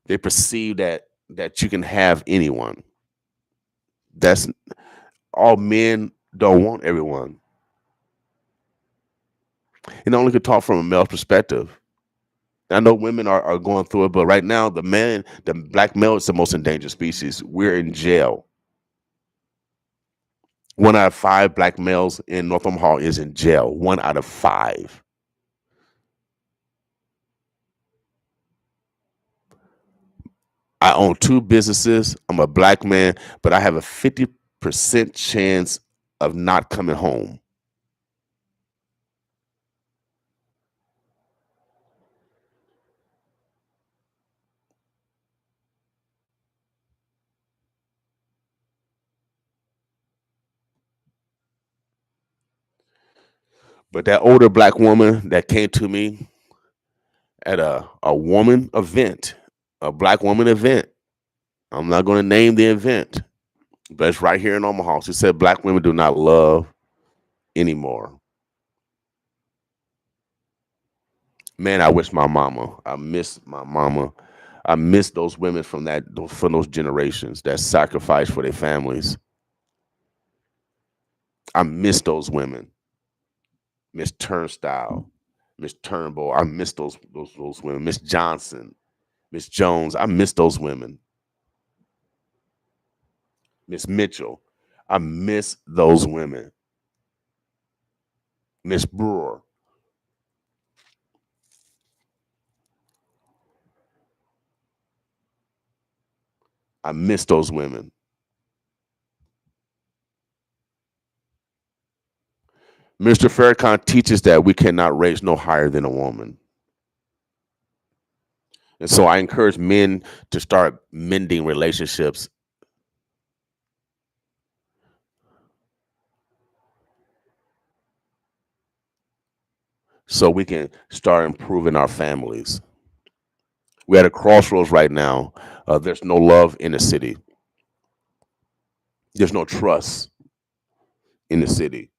they perceive that you can have anyone. That's all. Men don't want everyone. And I only could talk from a male perspective. I know women are going through it, but right now the black male is the most endangered species. We're in jail. 1 out of 5 black males in North Omaha is in jail. 1 out of 5. I own 2 businesses. I'm a black man, but I have a 50% chance of not coming home. But that older black woman that came to me at a woman event, a black woman event, I'm not going to name the event, but it's right here in Omaha. She said black women do not love anymore. Man, I wish my mama. I miss my mama. I miss those women from those generations that sacrificed for their families. I miss those women. Miss Turnstile, Miss Turnbull. I miss those women. Miss Johnson, Miss Jones. I miss those women. Miss Mitchell. I miss those women. Miss Brewer. I miss those women. Mr. Farrakhan teaches that we cannot raise no higher than a woman. And so I encourage men to start mending relationships. So we can start improving our families. We're at a crossroads right now. There's no love in the city. There's no trust in the city.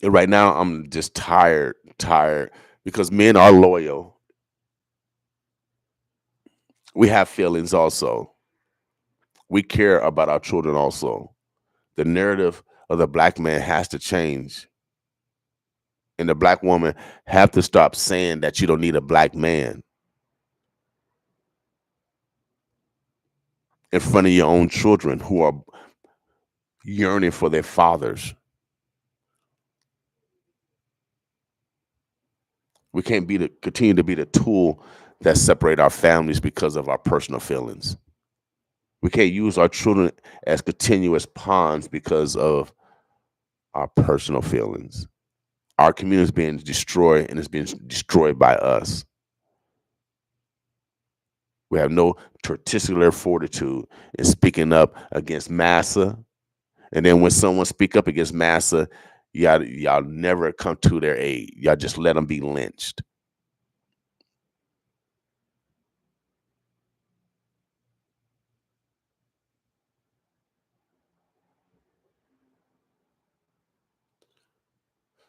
And right now, I'm just tired because men are loyal. We have feelings also. We care about our children also. The narrative of the black man has to change. And the black woman have to stop saying that you don't need a black man in front of your own children who are yearning for their fathers. We can't continue to be the tool that separate our families because of our personal feelings. We can't use our children as continuous pawns because of our personal feelings. Our community is being destroyed, and it's being destroyed by us. We have no testicular fortitude in speaking up against massa. And then when someone speak up against massa, y'all never come to their aid. Y'all just let them be lynched.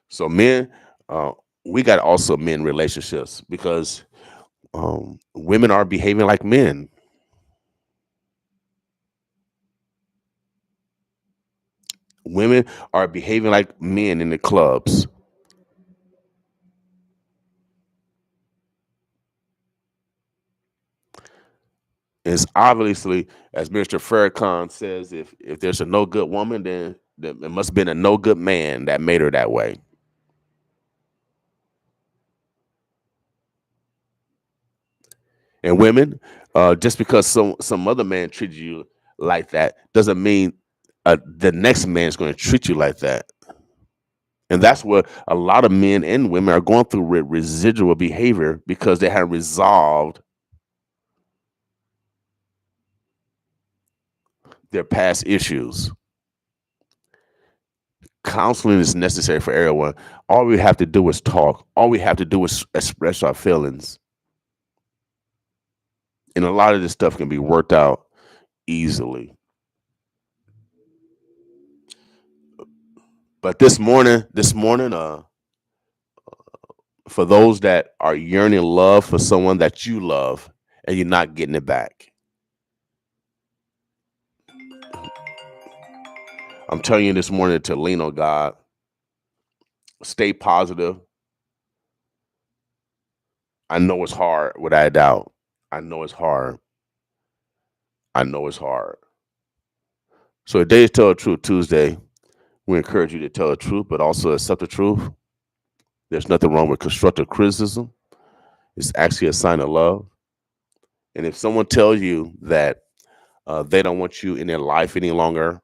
So men, we got also men relationships because women are behaving like men. Women are behaving like men in the clubs. It's obviously, as Mr. Farrakhan says, if there's a no good woman, then it must have been a no good man that made her that way. And women, just because some other man treated you like that doesn't mean the next man is going to treat you like that. And that's what a lot of men and women are going through with residual behavior because they haven't resolved their past issues. Counseling is necessary for everyone. All we have to do is talk. All we have to do is express our feelings. And a lot of this stuff can be worked out easily. But this morning, for those that are yearning love for someone that you love and you're not getting it back, I'm telling you this morning to lean on God, stay positive. I know it's hard, without a doubt. I know it's hard. I know it's hard. So today is Tell the Truth Tuesday. We encourage you to tell the truth, but also accept the truth. There's nothing wrong with constructive criticism. It's actually a sign of love. And if someone tells you that they don't want you in their life any longer,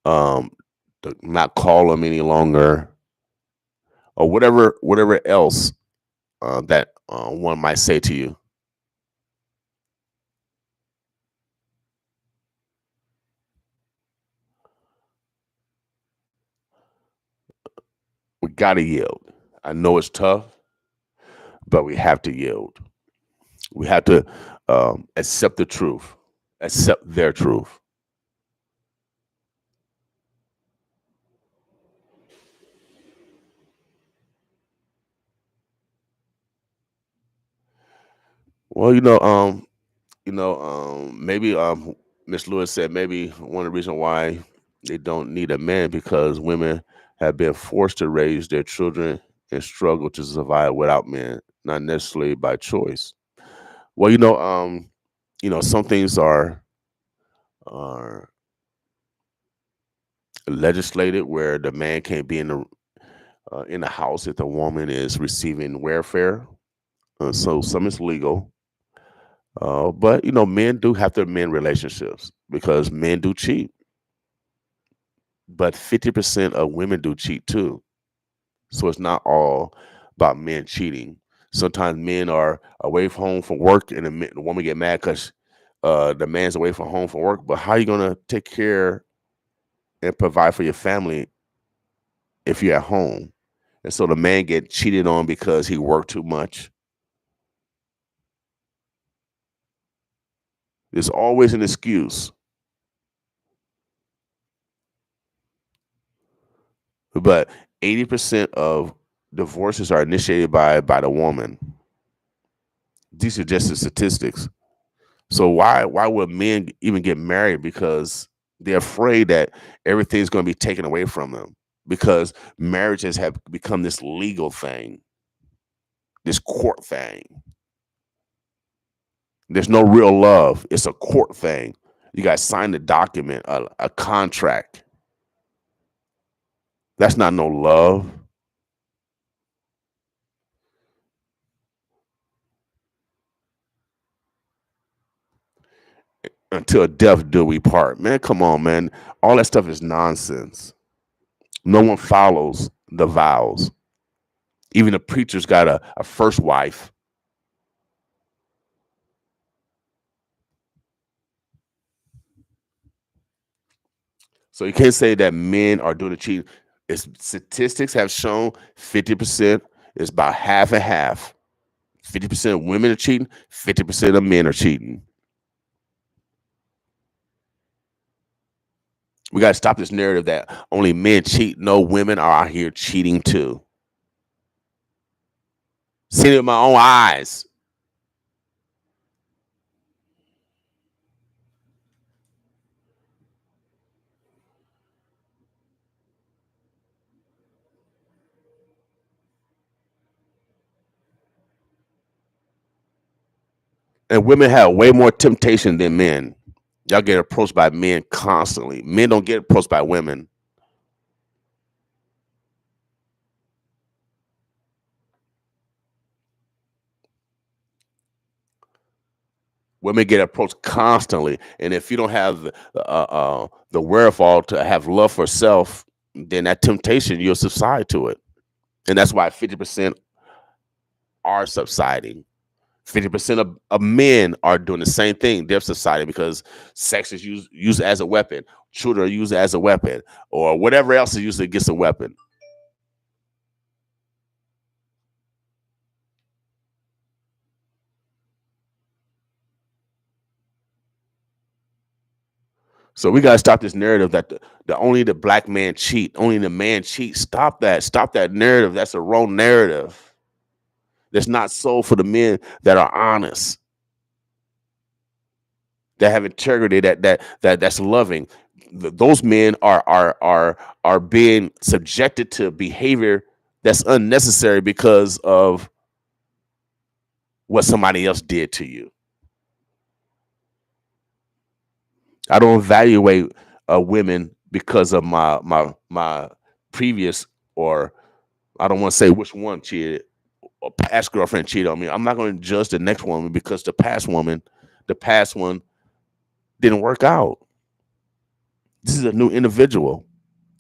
um, to not call them any longer, or whatever else that one might say to you, we gotta yield. I know it's tough, but we have to yield. We have to accept the truth, accept their truth. Well, maybe Miss Lewis said maybe one of the reasons why they don't need a man because women have been forced to raise their children and struggle to survive without men, not necessarily by choice. Well, some things are legislated where the man can't be in the house if the woman is receiving welfare. So some is legal. But men do have their men relationships because men do cheat. But 50% of women do cheat too. So it's not all about men cheating. Sometimes men are away from home from work, and the woman get mad because the man's away from home from work. But how are you gonna take care and provide for your family if you're at home? And so the man get cheated on because he worked too much. There's always an excuse. But 80% of divorces are initiated by the woman. These are just the statistics. So why would men even get married? Because they're afraid that everything's going to be taken away from them. Because marriages have become this legal thing, this court thing. There's no real love. It's a court thing. You guys sign a document, a contract. That's not no love. Until death do we part. Man, come on, man. All that stuff is nonsense. No one follows the vows. Even the preacher's got a first wife. So you can't say that men are doing the cheating. Statistics have shown 50% is about half and half. 50% of women are cheating, 50% of men are cheating. We got to stop this narrative that only men cheat. No, women are out here cheating too. Seen it with my own eyes. And women have way more temptation than men. Y'all get approached by men constantly. Men don't get approached by women. Women get approached constantly, and if you don't have the wherewithal to have love for self, then that temptation you'll subside to it, and that's why 50% are subsiding. 50% of men are doing the same thing. They're subsiding because sex is used as a weapon. Children are used as a weapon, or whatever else is used against a weapon. So we gotta stop this narrative that the only the black man cheat, only the man cheat. Stop that. Stop that narrative. That's a wrong narrative. That's not so for the men that are honest, that have integrity, that's loving. Those men are being subjected to behavior that's unnecessary because of what somebody else did to you. I don't evaluate women because of my previous, or I don't want to say which one cheated or past girlfriend cheated on me. I'm not going to judge the next woman because the past one didn't work out. This is a new individual.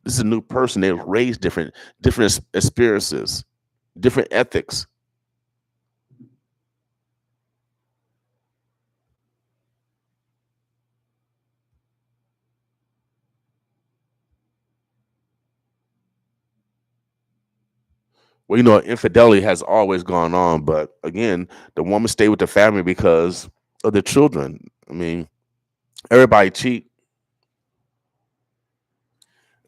This is a new person. They were raised different experiences, different ethics. Well, infidelity has always gone on, but again, the woman stayed with the family because of the children. I mean, everybody cheat.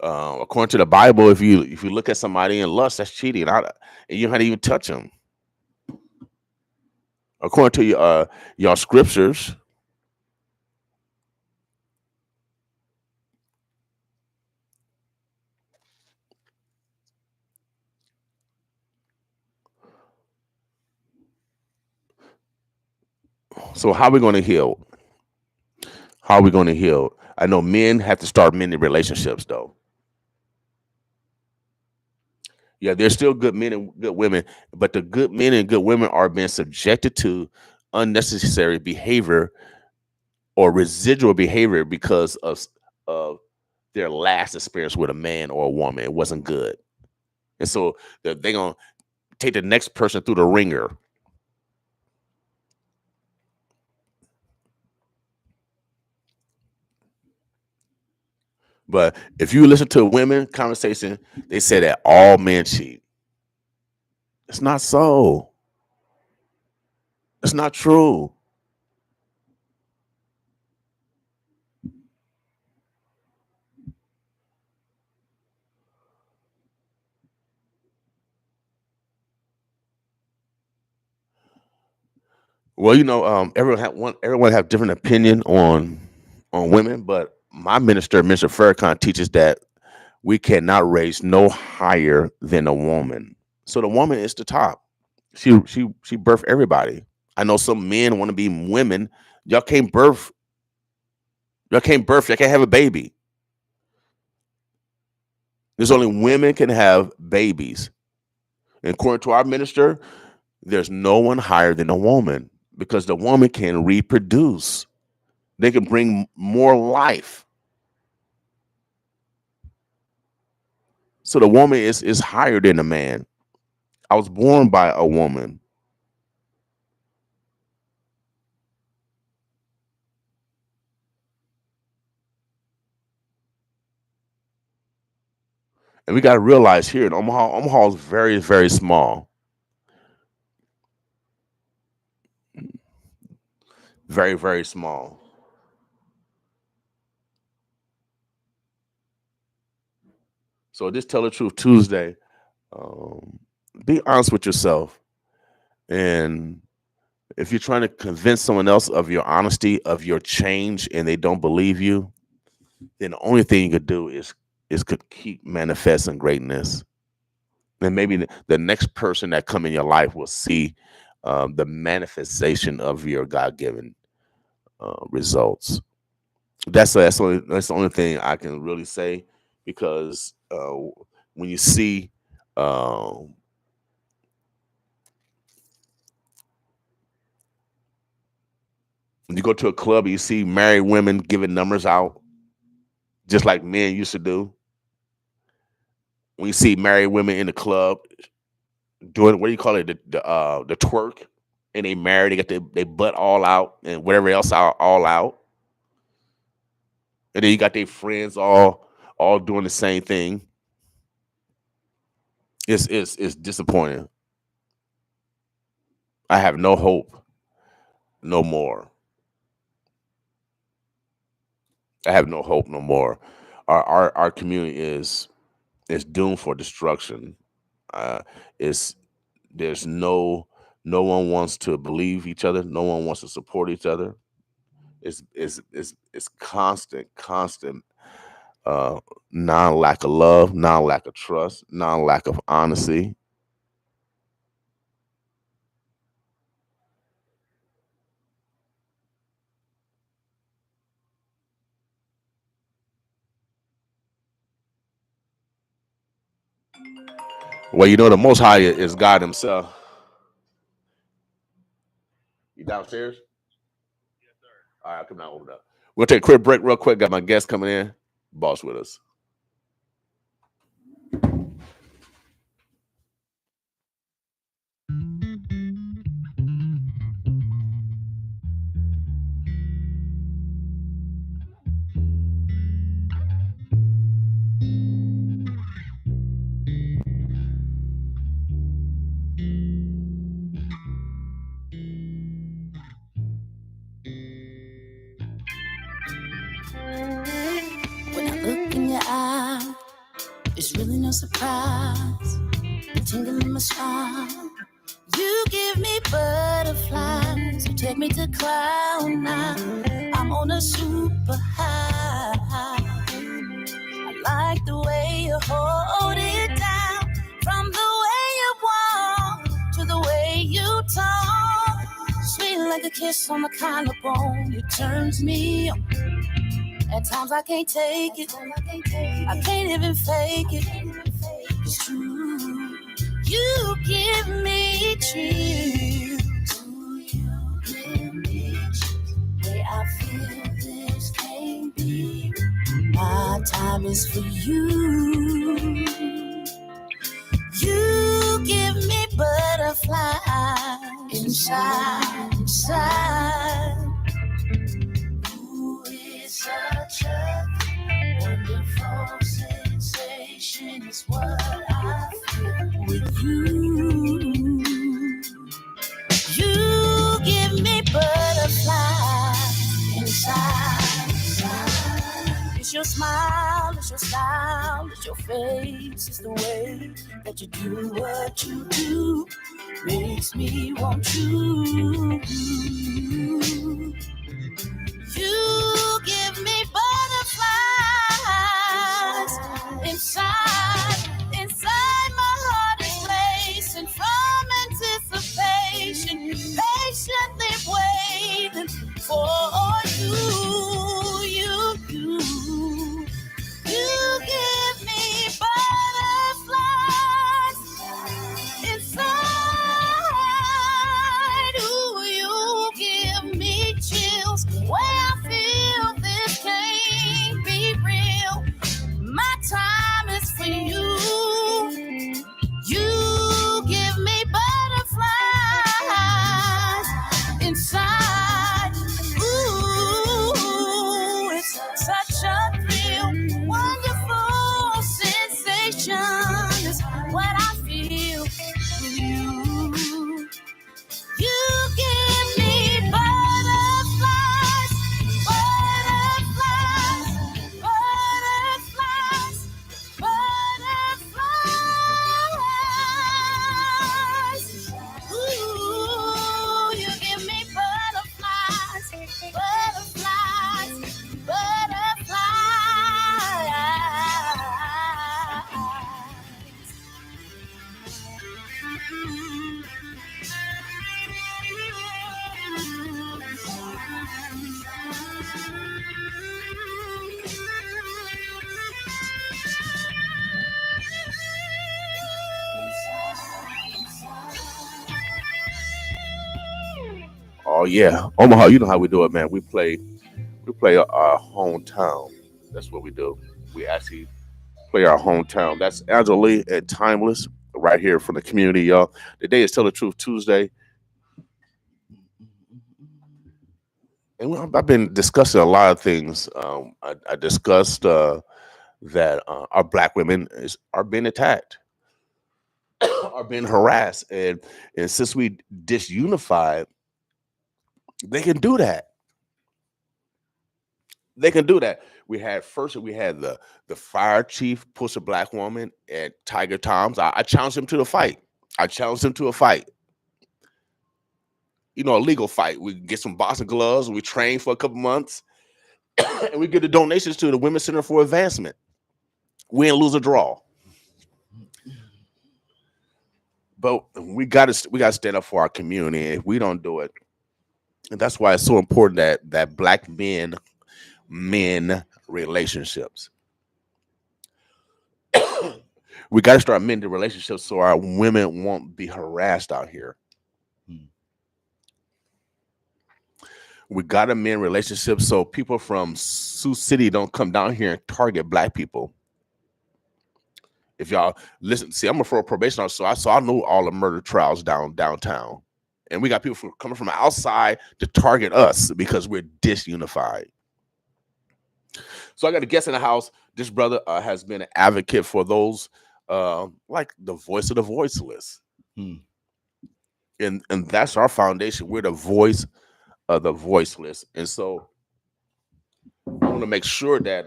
According to the Bible, if you look at somebody in lust, that's cheating. And you don't have to even touch them. According to your scriptures, so how are we going to heal? How are we going to heal? I know men have to start mending relationships, though. Yeah, there's still good men and good women, but the good men and good women are being subjected to unnecessary behavior or residual behavior because of their last experience with a man or a woman. It wasn't good. And so they're going to take the next person through the ringer. But if you listen to women conversation, they say that all men cheat. It's not so. It's not true. Well, everyone have different opinion on women, but my minister, Mr. Farrakhan, teaches that we cannot raise no higher than a woman. So the woman is the top. She birthed everybody. I know some men want to be women. Y'all can't birth. Y'all can't birth. Y'all can't have a baby. There's only women can have babies. And according to our minister, there's no one higher than a woman because the woman can reproduce. They can bring more life. So the woman is higher than a man. I was born by a woman. And we got to realize here in Omaha is very, very small. Very, very small. So this Tell the Truth Tuesday, be honest with yourself. And if you're trying to convince someone else of your honesty, of your change, and they don't believe you, then the only thing you could do is keep manifesting greatness. And maybe the next person that come in your life will see the manifestation of your God-given results. That's the only thing I can really say, because when you see when you go to a club, you see married women giving numbers out, just like men used to do. When you see married women in the club doing, what do you call it, the twerk, and they married, they got their butt all out and whatever else all out, and then you got their friends all doing the same thing. It's disappointing. I have no hope no more. I have no hope no more. Our community is doomed for destruction. Uh, it's there's no one wants to believe each other. No one wants to support each other. It's constant non lack of love, non lack of trust, non lack of honesty. Well, you know the Most High is God Himself. You downstairs? All right, I'll come down over there. We'll take a quick break real quick. Got my guest coming in. Boss with us. When I look in your eye, it's really no surprise. The tingle in my spine. You give me butterflies. You take me to cloud nine. I'm on a super high. I like the way you hold it down. From the way you walk to the way you talk. Sweet like a kiss on the collarbone. It turns me on. At times I can't take it. I can't even fake it. It's true. You give me chills. You give me chills. Way I feel this can't be. My time is for you. You give me butterflies inside. Ooh, it's such a wonderful sensation. It's what I feel with you. You give me butterflies inside. It's your smile, it's your style, it's your face, it's the way that you do what you do. Makes me want you. You give me butterflies inside my heart is racing from anticipation, patiently waiting for you. You give me butterflies inside. Ooh, you give me chills. Way I feel this can't be real. My time is for you. You give me butterflies inside. Ooh, it's such a thrill, wonderful sensation is what I feel with you. You give me butterflies, butterflies, butterflies, butterflies. Ooh, you give me butterflies, butterflies, butterflies. Oh yeah, Omaha. You know how we do it, man. We play our hometown. That's what we do. We actually play our hometown. That's Angela Lee and Timeless right here from the community, y'all. Today is Tell the Truth Tuesday. And I've been discussing a lot of things. I discussed that our black women are being attacked, are being harassed, and since we disunified, they can do that. They can do that. We had the fire chief push a black woman at Tiger Tom's. I challenged him to a fight. You know, a legal fight. We get some boxing gloves. We train for a couple months, and we get the donations to the Women's Center for Advancement. Win, lose, or draw. But we got to stand up for our community. If we don't do it, and that's why it's so important that black men relationships. We got to start mending relationships so our women won't be harassed out here. We got to mend relationships so people from Sioux City don't come down here and target black people. If y'all listen, see, I'm a probation officer, so I know all the murder trials downtown. And we got people coming from outside to target us because we're disunified. So I got a guest in the house. This brother has been an advocate for those like the voice of the voiceless. And that's our foundation. We're the voice of the voiceless. And so I want to make sure that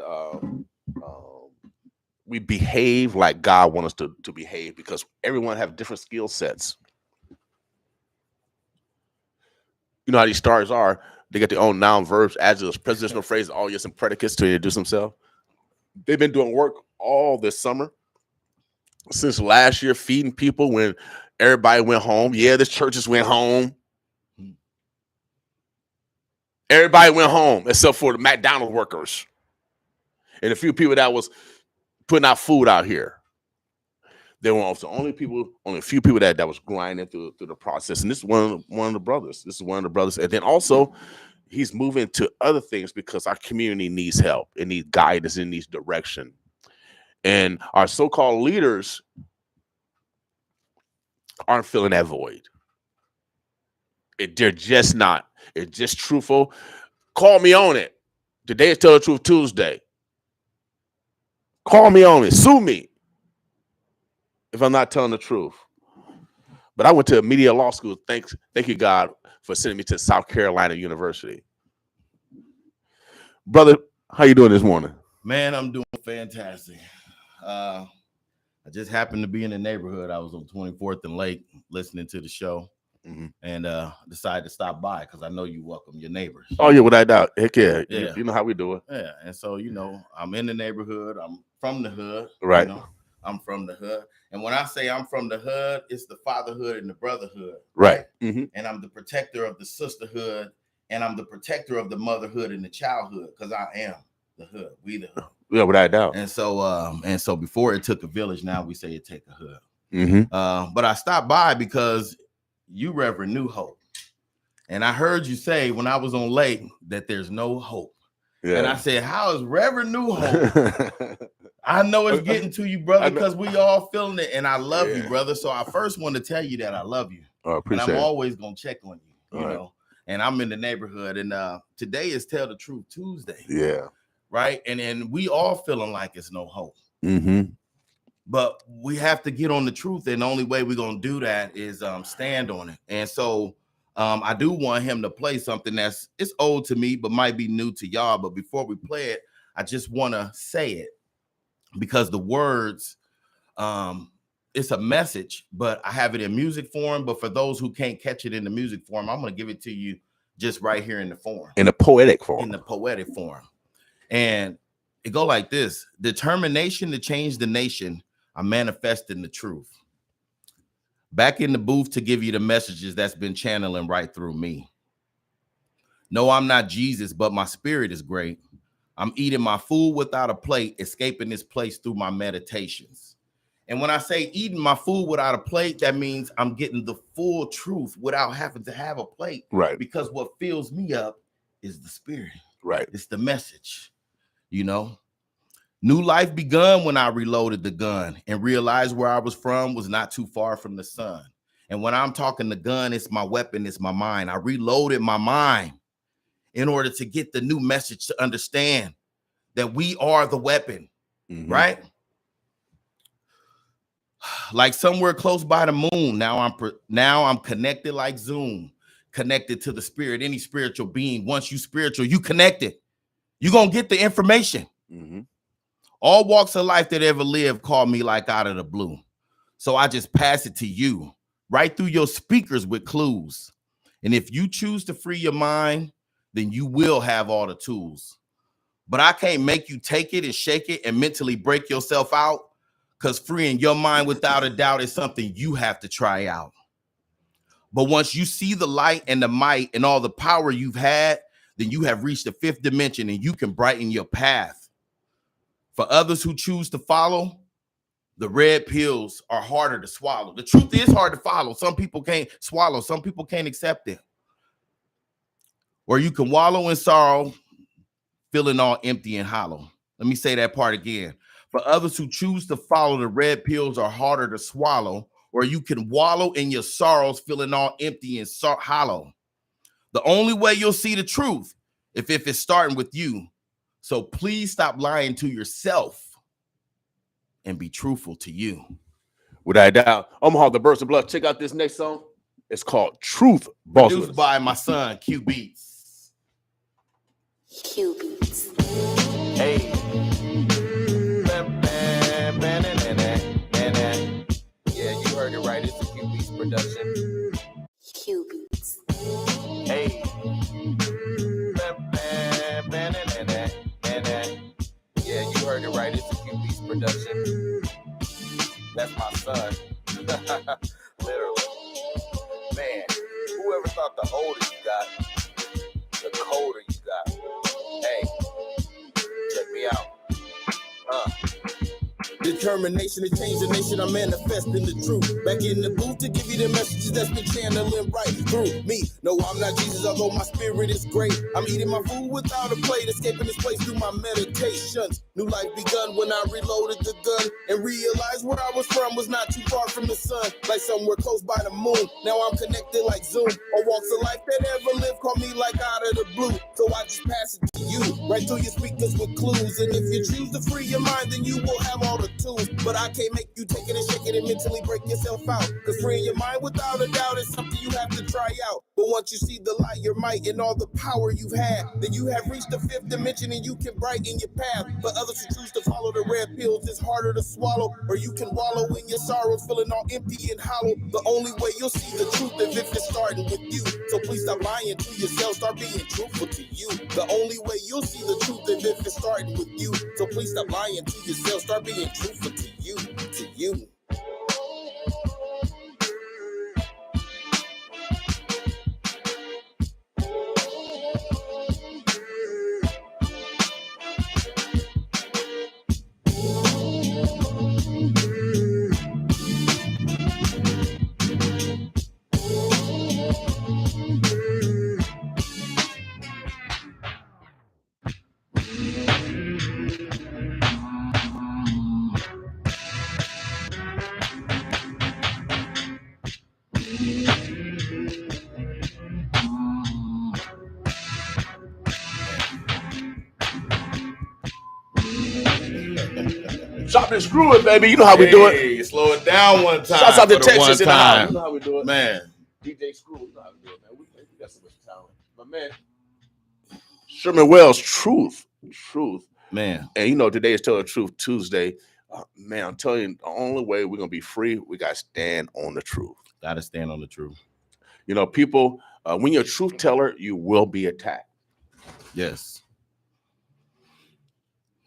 we behave like God wants us to behave, because everyone have different skill sets. You know how these stars are. They got their own noun, verbs, adjectives, prepositional phrases, all yes, and predicates to introduce themselves. They've been doing work all this summer, since last year, feeding people when everybody went home. Yeah, the churches went home. Everybody went home except for the McDonald's workers and a few people that was putting out food out here. There were also only a few people that was grinding through the process. And this is one of the brothers. And then also, he's moving to other things because our community needs help. It needs guidance. It needs direction. And our so-called leaders aren't filling that void. They're just not. It's just truthful. Call me on it. Today is Tell the Truth Tuesday. Call me on it. Sue me if I'm not telling the truth. But I went to media law school. Thank you, God, for sending me to South Carolina University. Brother, how you doing this morning? Man, I'm doing fantastic. I just happened to be in the neighborhood. I was on 24th and Lake listening to the show, and decided to stop by because I know you welcome your neighbors. Oh, yeah, without doubt. Heck yeah. You know how we do it. Yeah, and so, I'm in the neighborhood. I'm from the hood. Right. I'm from the hood. And when I say I'm from the hood, it's the fatherhood and the brotherhood. Right. And I'm the protector of the sisterhood, and I'm the protector of the motherhood and the childhood, because I am the hood. We the hood. Yeah, without doubt. And so before it took a village, now we say it take a hood. But I stopped by because you Reverend New Hope. And I heard you say when I was on Lake that there's no hope. Yeah. And I said, how is Reverend New Hope? I know it's getting to you, brother, because we all feeling it. And I love you, brother. So I first want to tell you that I love you. Oh, appreciate and I'm it. always going to check on you, you know. And I'm in the neighborhood. And today is Tell the Truth Tuesday. Yeah. Right. And we all feeling like it's no hope. But we have to get on the truth. And the only way we're going to do that is stand on it. And so I do want him to play something it's old to me, but might be new to y'all. But before we play it, I just want to say it, because the words, it's a message, but I have it in music form. But for those who can't catch it in the music form, I'm going to give it to you just right here in the form. In the poetic form. In the poetic form. And it go like this: determination to change the nation. I'm manifesting the truth. Back in the booth to give you the messages that's been channeling right through me. No, I'm not Jesus, but my spirit is great. I'm eating my food without a plate, escaping this place through my meditations. And when I say eating my food without a plate, that means I'm getting the full truth without having to have a plate. Right. Because what fills me up is the spirit. Right. It's the message, New life begun when I reloaded the gun and realized where I was from was not too far from the sun. And when I'm talking the gun, it's my weapon, it's my mind. I reloaded my mind in order to get the new message, to understand that we are the weapon, right? Like somewhere close by the moon, now I'm connected like Zoom, connected to the spirit, any spiritual being. Once you spiritual, you connected. You're going to get the information. Mm-hmm. All walks of life that ever lived called me like out of the blue. So I just pass it to you right through your speakers with clues. And if you choose to free your mind, then you will have all the tools. But I can't make you take it and shake it and mentally break yourself out, because freeing your mind without a doubt is something you have to try out. But once you see the light and the might and all the power you've had, then you have reached the 5th dimension and you can brighten your path. For others who choose to follow, the red pills are harder to swallow. The truth is hard to follow. Some people can't swallow. Some people can't accept it. Or you can wallow in sorrow, feeling all empty and hollow. Let me say that part again. For others who choose to follow, the red pills are harder to swallow. Or you can wallow in your sorrows, feeling all empty and hollow. The only way you'll see the truth if it's starting with you. So please stop lying to yourself and be truthful to you. Without a doubt. Omaha, the Burst of Bluff. Check out this next song. It's called Truth. Produced by my son, Q Beats. Q Beats. Hey. Yeah, you heard it right. It's a Q Beats production. Q Beats. Hey. Yeah, you heard it right. It's a Q Beats production. That's my son. Literally. Man, whoever thought the older you got, the colder you got. Hey, check me out. Determination to change the nation, I'm manifesting the truth. Back in the booth to give you the messages that's been channeling right through me. No, I'm not Jesus, although my spirit is great. I'm eating my food without a plate, escaping this place through my meditations. New life begun when I reloaded the gun and realized where I was from was not too far from the sun, like somewhere close by the moon. Now I'm connected like Zoom. All walks of life that ever lived call me like out of the blue. So I just pass it to you, right through your speakers with clues. And if you choose to free your mind, then you will have all the tools. But I can't make you take it and shake it and mentally break yourself out. Cause freeing your mind without a doubt is something you have to try out. But once you see the light, your might, and all the power you've had, then you have reached the 5th dimension and you can brighten your path. But others who choose to follow the red pills, it's harder to swallow. Or you can wallow in your sorrows, feeling all empty and hollow. The only way you'll see the truth is if it's starting with you. So please stop lying to yourself, start being truthful to you. The only way you'll see the truth is if it's starting with you. So please stop lying to yourself, start being truthful to you, to you. Chop and screw it, baby. You know how we do it. Hey, slow it down one time. Shouts out to for the Texas one in the house. time. You know how we do it. Man. DJ Screw, you know how we do it, man. We got so much talent. But man, Sherman Wells, truth. Man. And you know, today is Tell the Truth Tuesday. Man, I'm telling you, the only way we're going to be free, we got to stand on the truth. Got to stand on the truth. You know, people, when you're a truth teller, you will be attacked. Yes.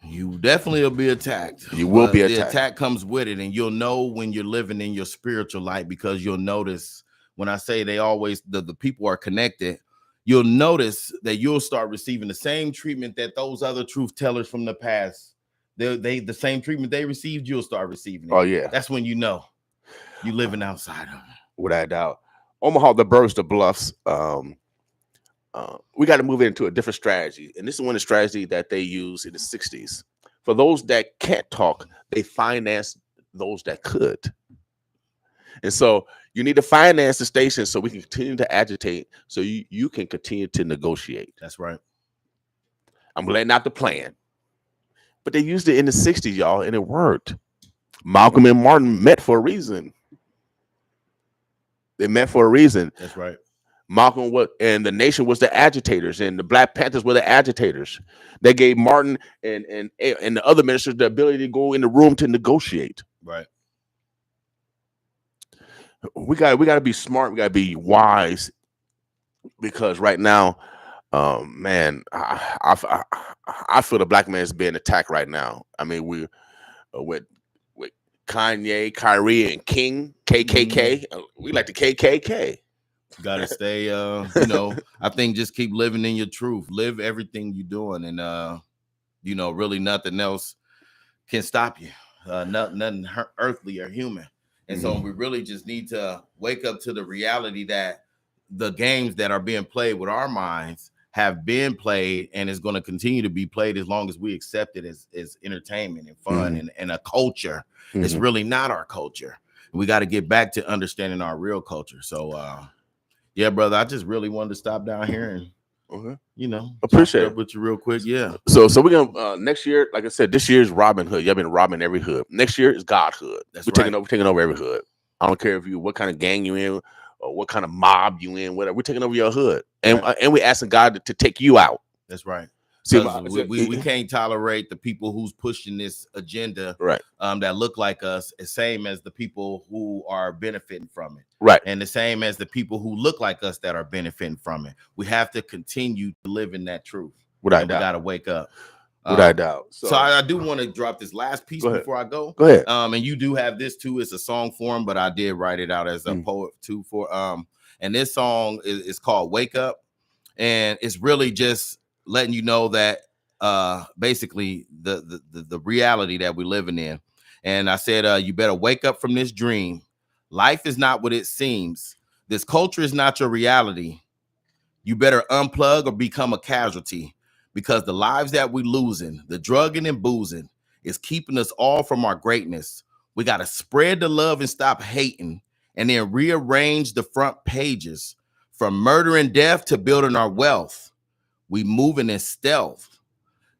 You definitely will be attacked. You will be attacked. The attack comes with it, and you'll know when you're living in your spiritual light, because you'll notice when I say they always, the people are connected, you'll notice that you'll start receiving the same treatment that those other truth tellers from the past, they the same treatment they received, you'll start receiving it. Oh, yeah. That's when you know you're living outside of it. Without a doubt. Omaha, the Burst of Bluffs. We got to move into a different strategy. And this is one of the strategies that they use in the 60s. For those that can't talk, they finance those that could. And so you need to finance the station so we can continue to agitate, so you can continue to negotiate. That's right. I'm letting out the plan. But they used it in the 60s, y'all, and it worked. Malcolm and Martin met for a reason. They met for a reason. That's right. Malcolm and the nation was the agitators, and the Black Panthers were the agitators. They gave Martin and the other ministers the ability to go in the room to negotiate. Right. We got to be smart. We got to be wise, because right now, man, I feel the black man is being attacked right now. I mean, we with Kanye, Kyrie, and King, KKK. We like the KKK. Got to stay, I think just keep living in your truth. Live everything you're doing, and really nothing else can stop you. Nothing earthly or human. And so we really just need to wake up to the reality that the games that are being played with our minds have been played and is going to continue to be played as long as we accept it as entertainment and fun and a culture. It's really not our culture. We got to get back to understanding our real culture. So, yeah, brother, I just really wanted to stop down here and, appreciate it with you real quick. Yeah. So we're gonna next year, like I said, this year is Robin Hood. Y'all been robbing every hood. Next year is Godhood. We're taking over every hood. I don't care what kind of gang you in or what kind of mob you in, whatever. We're taking over your hood, and we're asking God to take you out. That's right. See, we can't tolerate the people who's pushing this agenda, right? That look like us, the same as the people who are benefiting from it, right? And the same as the people who look like us that are benefiting from it. We have to continue to live in that truth. Without doubt, we got to wake up. Without doubt. So I do want to drop this last piece before I go. Go ahead. And you do have this too. It's a song form, but I did write it out as a poet too. And this song is called "Wake Up," and it's really just letting you know that basically the reality that we're living in. And I said, you better wake up from this dream. Life is not what it seems. This culture is not your reality. You better unplug or become a casualty, because the lives that we're losing, the drugging and boozing, is keeping us all from our greatness. We got to spread the love and stop hating, and then rearrange the front pages. From murder and death to building our wealth, we moving in stealth.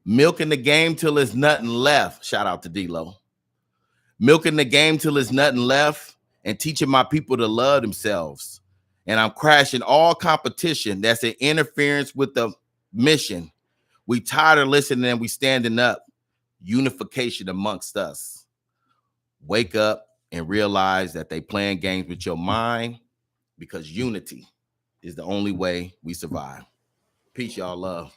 Milking the game till there's nothing left. Shout out to D-Lo. Milking the game till there's nothing left, and teaching my people to love themselves. And I'm crashing all competition that's an interference with the mission. We tired of listening and we standing up. Unification amongst us. Wake up and realize that they playing games with your mind, because unity is the only way we survive. Peace, y'all. Love.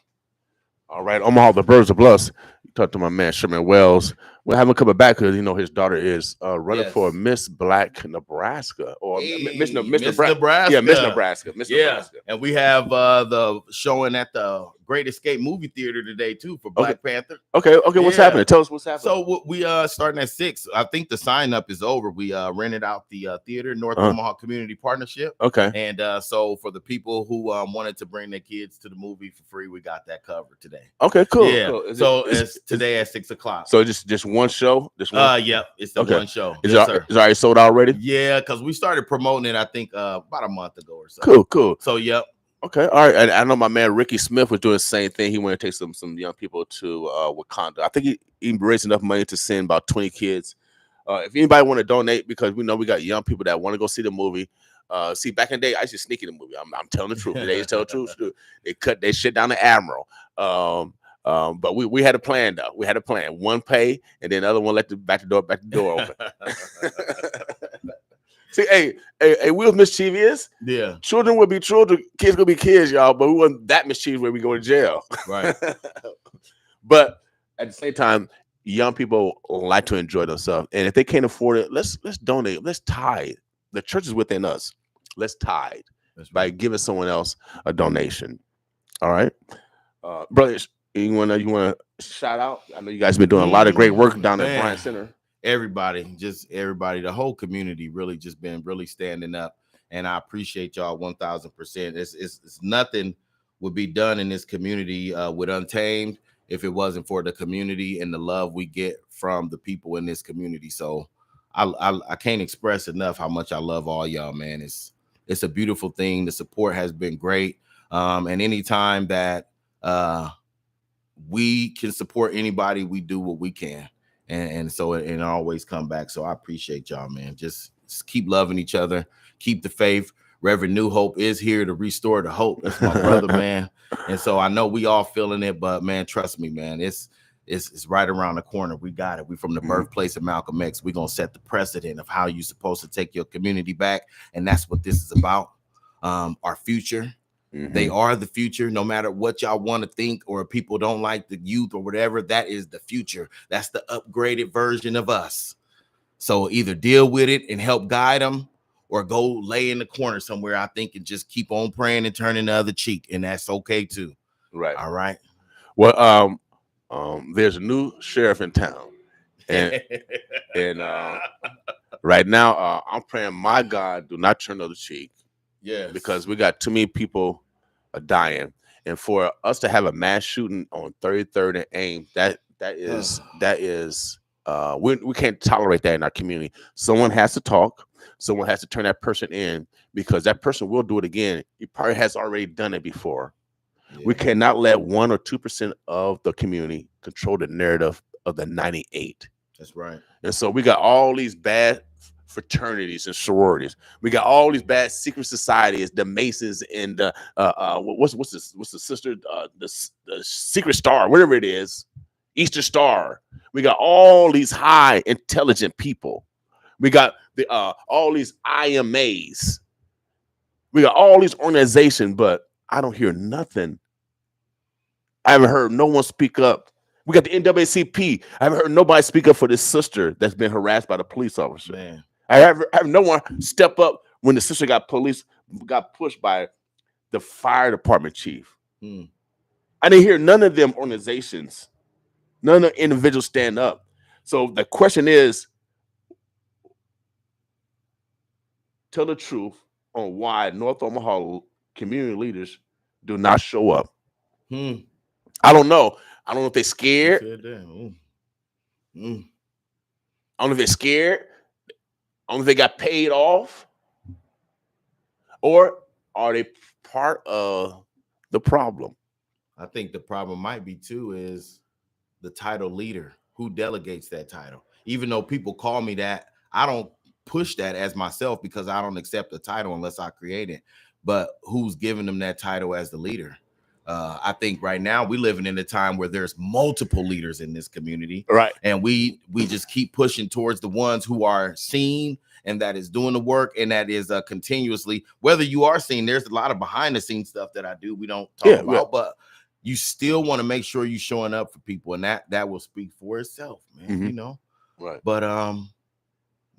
All right, Omaha, the Birds of Bless. You talked to my man Sherman Wells. We'll have him coming back because his daughter is running for Miss Black Nebraska or Miss Nebraska. Yeah, Miss Nebraska. Nebraska. And we have the showing at the Great Escape movie theater today too for Black Panther. Okay. What's happening? Tell us what's happening. So we starting at 6. I think the sign up is over. We rented out the theater, North Omaha Community Partnership. Okay. And so for the people who wanted to bring their kids to the movie for free, we got that covered today. Okay, cool. Yeah. Cool. It's today at 6 o'clock. So just one show. Yep. It's the one show. Is it already sold out already? Yeah, because we started promoting it, I think, about a month ago or so. Cool. So yep. Okay, all right. And I know my man Ricky Smith was doing the same thing. He wanted to take some young people to Wakanda. I think he raised enough money to send about 20 kids. If anybody want to donate, because we know we got young people that want to go see the movie. See, back in the day, I used to sneak in the movie. I'm telling the truth. They used to tell the truth. They cut their shit down the Admiral. But we had a plan though. We had a plan. One pay, and then the other one let the back the door open. See, hey, we was mischievous. Yeah. Children would be children, kids gonna be kids, y'all, but we wasn't that mischievous where we go to jail. Right. But at the same time, young people like to enjoy themselves. And if they can't afford it, let's donate. Let's tithe. The church is within us. Let's tithe by giving someone else a donation. All right. Brothers, you wanna shout out? I know you guys been doing a lot of great work down at Bryant Center. Everybody, the whole community really just been really standing up, and I appreciate y'all 1,000%. It's nothing would be done in this community with Untamed if it wasn't for the community and the love we get from the people in this community. So I can't express enough how much I love all y'all, man. It's a beautiful thing. The support has been great, and anytime that we can support anybody, we do what we can. And so it always come back. So I appreciate y'all, man. Just keep loving each other. Keep the faith. Reverend New Hope is here to restore the hope. That's my brother, man. And so I know we all feeling it, but man, trust me, man, it's right around the corner. We got it. We from the birthplace of Malcolm X. We're gonna set the precedent of how you're supposed to take your community back, and that's what this is about. Our future. They are the future. No matter what y'all want to think, or people don't like the youth or whatever, that is the future. That's the upgraded version of us. So either deal with it and help guide them, or go lay in the corner somewhere, I think, and just keep on praying and turning the other cheek. And that's okay too. Right. All right. Well, there's a new sheriff in town. And right now, I'm praying, my God, do not turn the other cheek. Yeah. Because we got too many people dying. And for us to have a mass shooting on 33rd and Ames, that is we can't tolerate that in our community. Someone has to talk. Someone has to turn that person in, because that person will do it again. He probably has already done it before. Yeah. We cannot let 1 or 2% of the community control the narrative of the 98. That's right. And so we got all these bad fraternities and sororities. We got all these bad secret societies, the Masons and the what's the sister, the Secret Star, whatever it is, Easter Star. We got all these high intelligent people. We got all these IMAs. We got all these organizations, but I don't hear nothing. I haven't heard no one speak up. We got the NAACP. I haven't heard nobody speak up for this sister that's been harassed by the police officer. Man. I have no one step up when the sister got pushed by the fire department chief. I didn't hear none of them organizations, none of the individuals stand up. So the question is, tell the truth on why North Omaha community leaders do not show up. I don't know. I don't know if they're scared. I don't know if they're scared. I don't know if they got paid off. Or are they part of the problem? I think the problem might be too is the title leader. Who delegates that title? Even though people call me that, I don't push that as myself, because I don't accept the title unless I create it. But who's giving them that title as the leader? I think right now we're living in a time where there's multiple leaders in this community, right? And we just keep pushing towards the ones who are seen and that is doing the work, and that is continuously. Whether you are seen, there's a lot of behind the scenes stuff that I do we don't talk about, but you still want to make sure you're showing up for people, and that will speak for itself, man. You know, right? But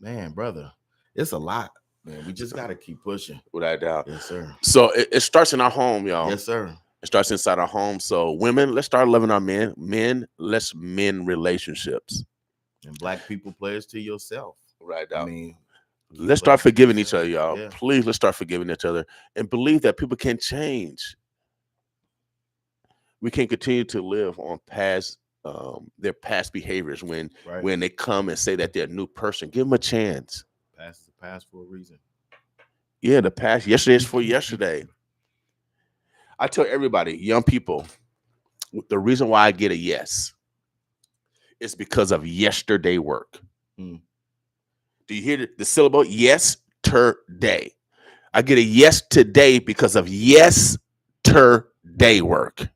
man, brother, it's a lot, man. We just got to keep pushing, without doubt. Yes, sir. So it starts in our home, y'all. Yes, sir. It starts inside our home. So women, let's start loving our men. Men, let's mend relationships. And black people, players to yourself. Right. I mean, let's start forgiving each other, y'all. Yeah. Please, let's start forgiving each other and believe that people can change. We can continue to live on their past behaviors when they come and say that they're a new person. Give them a chance. Past is the past for a reason. Yeah, the past. Yesterday is for yesterday. I tell everybody, young people, the reason why I get a yes is because of yesterday work. Do you hear the syllable? Yesterday. I get a yes today because of yesterday work.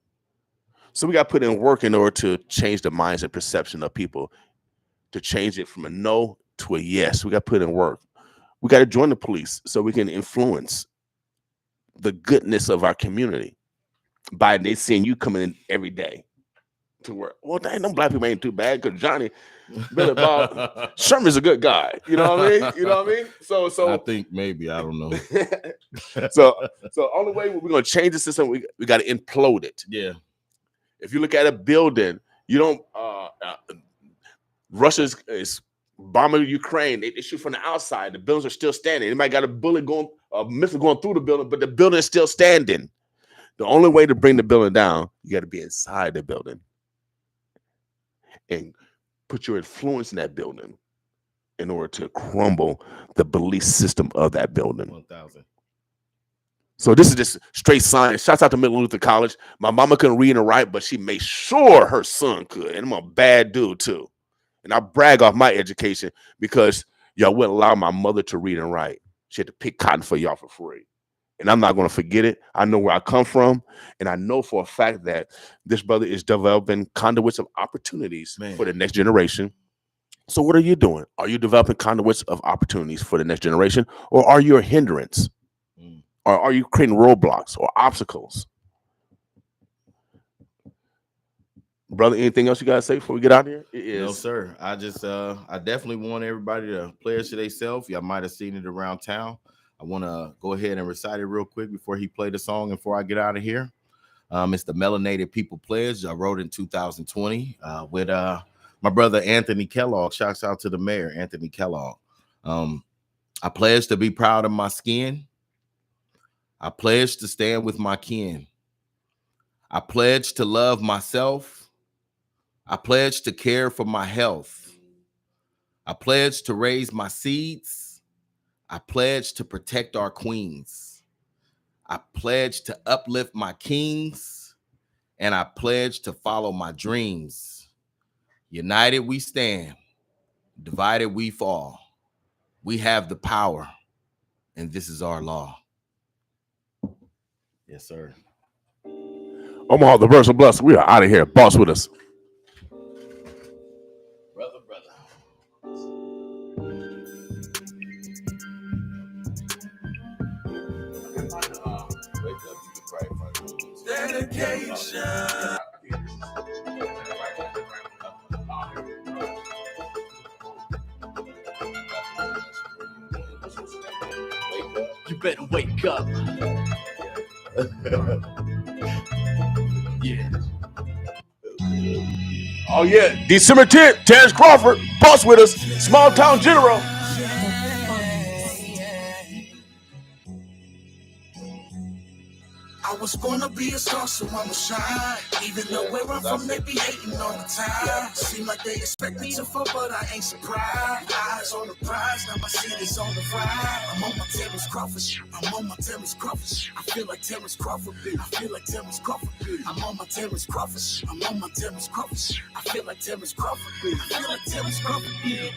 So we got to put in work in order to change the mindset perception of people, to change it from a no to a yes. We got to put in work. We got to join the police so we can influence the goodness of our community by they seeing you coming in every day to work. Well, dang, them black people ain't too bad, because Johnny Billy Bob Sherman's a good guy. You know what I mean? You know what I mean? So I think maybe, I don't know. so only way we're gonna change the system, we got to implode it. Yeah. If you look at a building, you don't Russia is bombing Ukraine. They shoot from the outside. The buildings are still standing. They might got a missile going through the building, but the building is still standing. The only way to bring the building down, you got to be inside the building and put your influence in that building in order to crumble the belief system of that building. 1,000. So this is just straight science. Shouts out to Middle Luther College. My mama couldn't read and write, but she made sure her son could. And I'm a bad dude too. And I brag off my education because y'all wouldn't allow my mother to read and write. She had to pick cotton for y'all for free. And I'm not going to forget it. I know where I come from. And I know for a fact that this brother is developing conduits of opportunities for the next generation. So what are you doing? Are you developing conduits of opportunities for the next generation? Or are you a hindrance? Or are you creating roadblocks or obstacles? Brother, anything else you got to say before we get out of here? No, sir. I just, I definitely want everybody to play it to themselves. Y'all might have seen it around town. I want to go ahead and recite it real quick before he played the song and before I get out of here. It's the Melanated People Pledge. I wrote in 2020 with my brother Anthony Kellogg. Shouts out to the mayor, Anthony Kellogg. I pledge to be proud of my skin. I pledge to stand with my kin. I pledge to love myself. I pledge to care for my health. I pledge to raise my seeds. I pledge to protect our queens. I pledge to uplift my kings. And I pledge to follow my dreams. United we stand. Divided we fall. We have the power. And this is our law. Yes, sir. Omaha, the Verse of Bless. We are out of here. Boss with us. Dedication. You better wake up. Yeah. Oh, yeah. December 10th, Terrence Crawford, boss with us, Small Town General. I was born to be a star, so I'ma shine. Even though where I'm from, they be hating all the time. Seem like they expect me to fall, but I ain't surprised. Eyes on the prize, now my city's on the ride. I'm on my Terrence Crawford. I'm on my Terrence Crawford. I feel like Terrence Crawford. I feel like Terrence Crawford. I'm on my Terrence Crawford. I'm on my Terrence Crawford. I feel like Terrence Crawford. I feel like Terrence Crawford.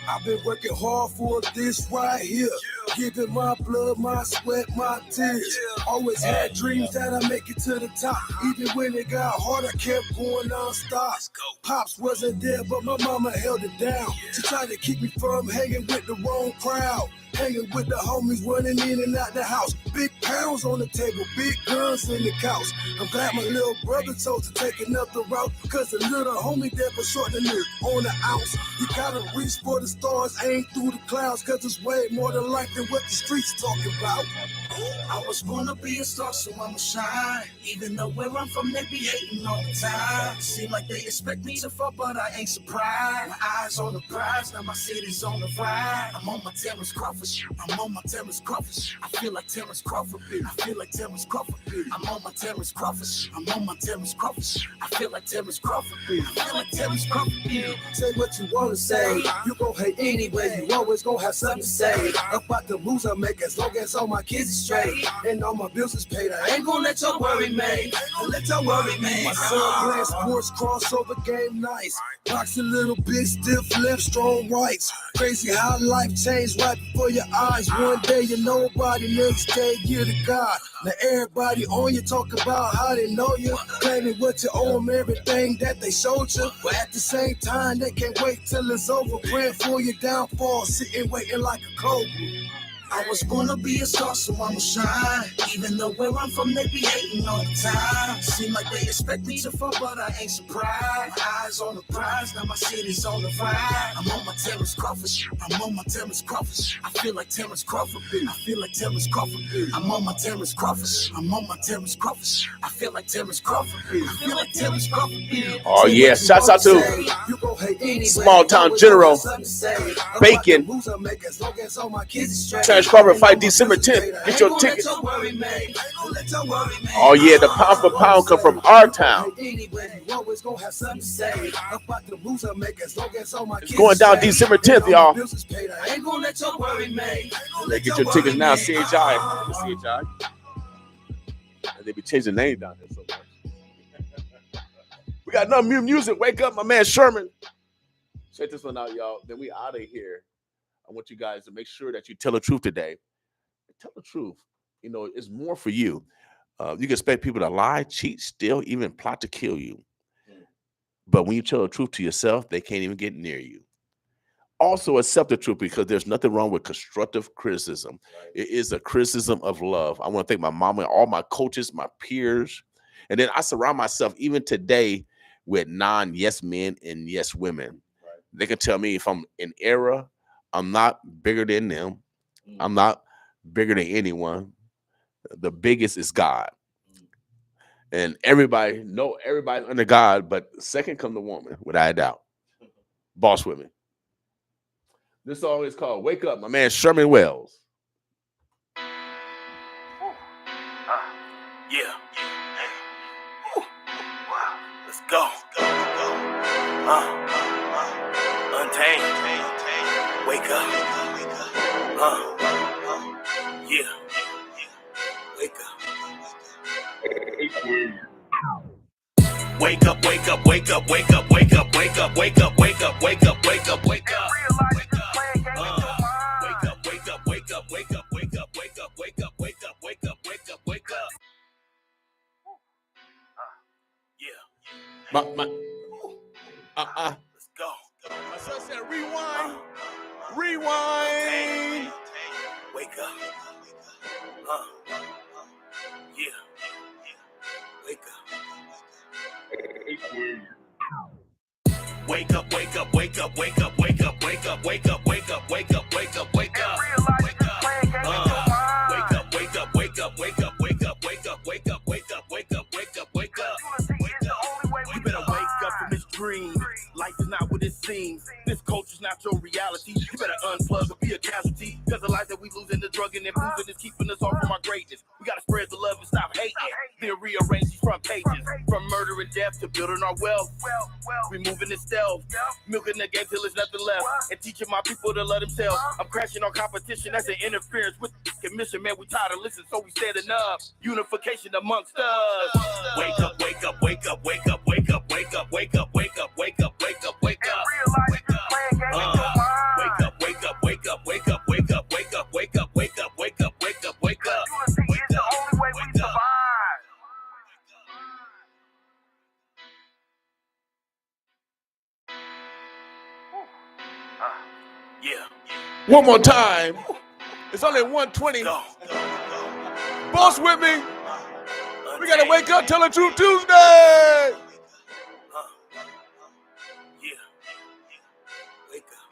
I've been working hard for this right here. Giving my blood, my sweat, my tears. Always had dreams that I make it to the top. Even when it got hard, I kept going non-stop. Pops wasn't there, but my mama held it down. She tried to keep me from hanging with the wrong crowd. Hanging with the homies, running in and out the house. Big pounds on the table, big guns in the couch. I'm glad my little brother chose to take another route. Cause the little homie there was short than it on the ounce. You gotta reach for the stars, aim through the clouds. Cause it's way more than life than what the streets talking about. I was born to be a star, so I'ma shine. Even though where I'm from, they be hating all the time. Seem like they expect me to fall, but I ain't surprised. My eyes on the prize, now my city's on the ride. I'm on my Terrence Crawford. I'm on my Terrence Crawford. I feel like Terrence Crawford. I feel like Terrence Crawford. I'm on my Terrence Crawford. I'm on my Terrence Crawford. I feel like Terrence Crawford. I feel like Terrence Crawford. Say what you wanna say. You gon' hate anyway. You always gon' have something to say about the moves I make, as long as all my kids is straight and all my bills is paid. I ain't gon' let your worry me. Don't let your worry me. My son playing sports, crossover game nice. Box a little bit, stiff left, strong rights. Crazy how life changed right before your eyes. One day you're nobody, next day you're the God. Now everybody on you talk about how they know you, claiming what you owe them, everything that they showed you. But at the same time, they can't wait till it's over, praying for your downfall, sitting waiting like a cobra. I was born to be a star, so I'ma shine. Even though where I'm from, they be hating all the time. Seem like they expect me to fall, but I ain't surprised. Eyes on the prize, now my city's on the ride. I'm on my Terrence Crawford. I'm on my Terrence Crawford. I feel like Terrence Crawford. I feel like Terrence Crawford. I'm on my Terrence Crawford. I'm on my Terrence Crawford. I feel like Terrence Crawford. I feel like Terrence Crawford. Oh yeah, shouts out to Small Town General Bacon. Terrence Crawford fight December 10th. Get your tickets. Oh yeah, the pound for pound come from our town. It's going down December 10th, y'all. They get your tickets now, CHI. And they be changing the name down there so much. We got another new music. Wake up, my man Sherman. Check this one out, y'all. Then we out of here. I want you guys to make sure that you tell the truth today. Tell the truth. You know, it's more for you. You can expect people to lie, cheat, steal, even plot to kill you. But when you tell the truth to yourself, they can't even get near you. Also accept the truth, because there's nothing wrong with constructive criticism. Right. It is a criticism of love. I want to thank my mama and all my coaches, my peers. And then I surround myself even today with non-yes men and yes women. Right. They can tell me if I'm in error, I'm not bigger than them. I'm not bigger than anyone. The biggest is God. And everybody's under God, but second come the woman, without a doubt. Boss women. This song is called Wake Up, my man Sherman Wells. Yeah. Let's go. Untamed. Wake up. Yeah. Wake up. Wake up, wake up, wake up, wake up, wake up, wake up, wake up, wake up, wake up, wake up, wake up. Wake up, wake up, wake up, wake up, wake up, wake up, wake up, wake up, wake up, wake up, wake up, wake up. Yeah. Let's go. My son said rewind. Rewind. Wake up. Yeah. Wake up. Wake up, wake up, wake up, wake up, wake up, wake up, wake up, wake up, wake up, wake up, wake up. Wake up, wake up, wake up, wake up, wake up, wake up, wake up, wake up, wake up, wake up, wake up, wake up. You better wake up from this dream. Life is not what it seems. This culture's not your reality. You better unplug or be a casualty. Cause the life that we lose in the drug and boozing is keeping us off from our greatness. We gotta spread the love and stop hating. Then rearrange these front pages. From murder and death to building our wealth. We moving in stealth. Milking the game till there's nothing left. And teaching my people to love themselves. I'm crashing on competition. That's an interference with the commission. Man, we tired of listening, so we standing up. Unification amongst us. Wake up, wake up, wake up, wake up, wake up, wake up, wake up, wake up, wake up, wake up, wake up. Wake up, wake up, wake up, wake up, wake up, wake up, wake up, wake up, wake up, wake up, wake up, wake up. Wake up, wake up. Yeah. One more time. It's only 1:20. Boss with me. We gotta wake up, tell the truth Tuesday. Yeah. Wake up.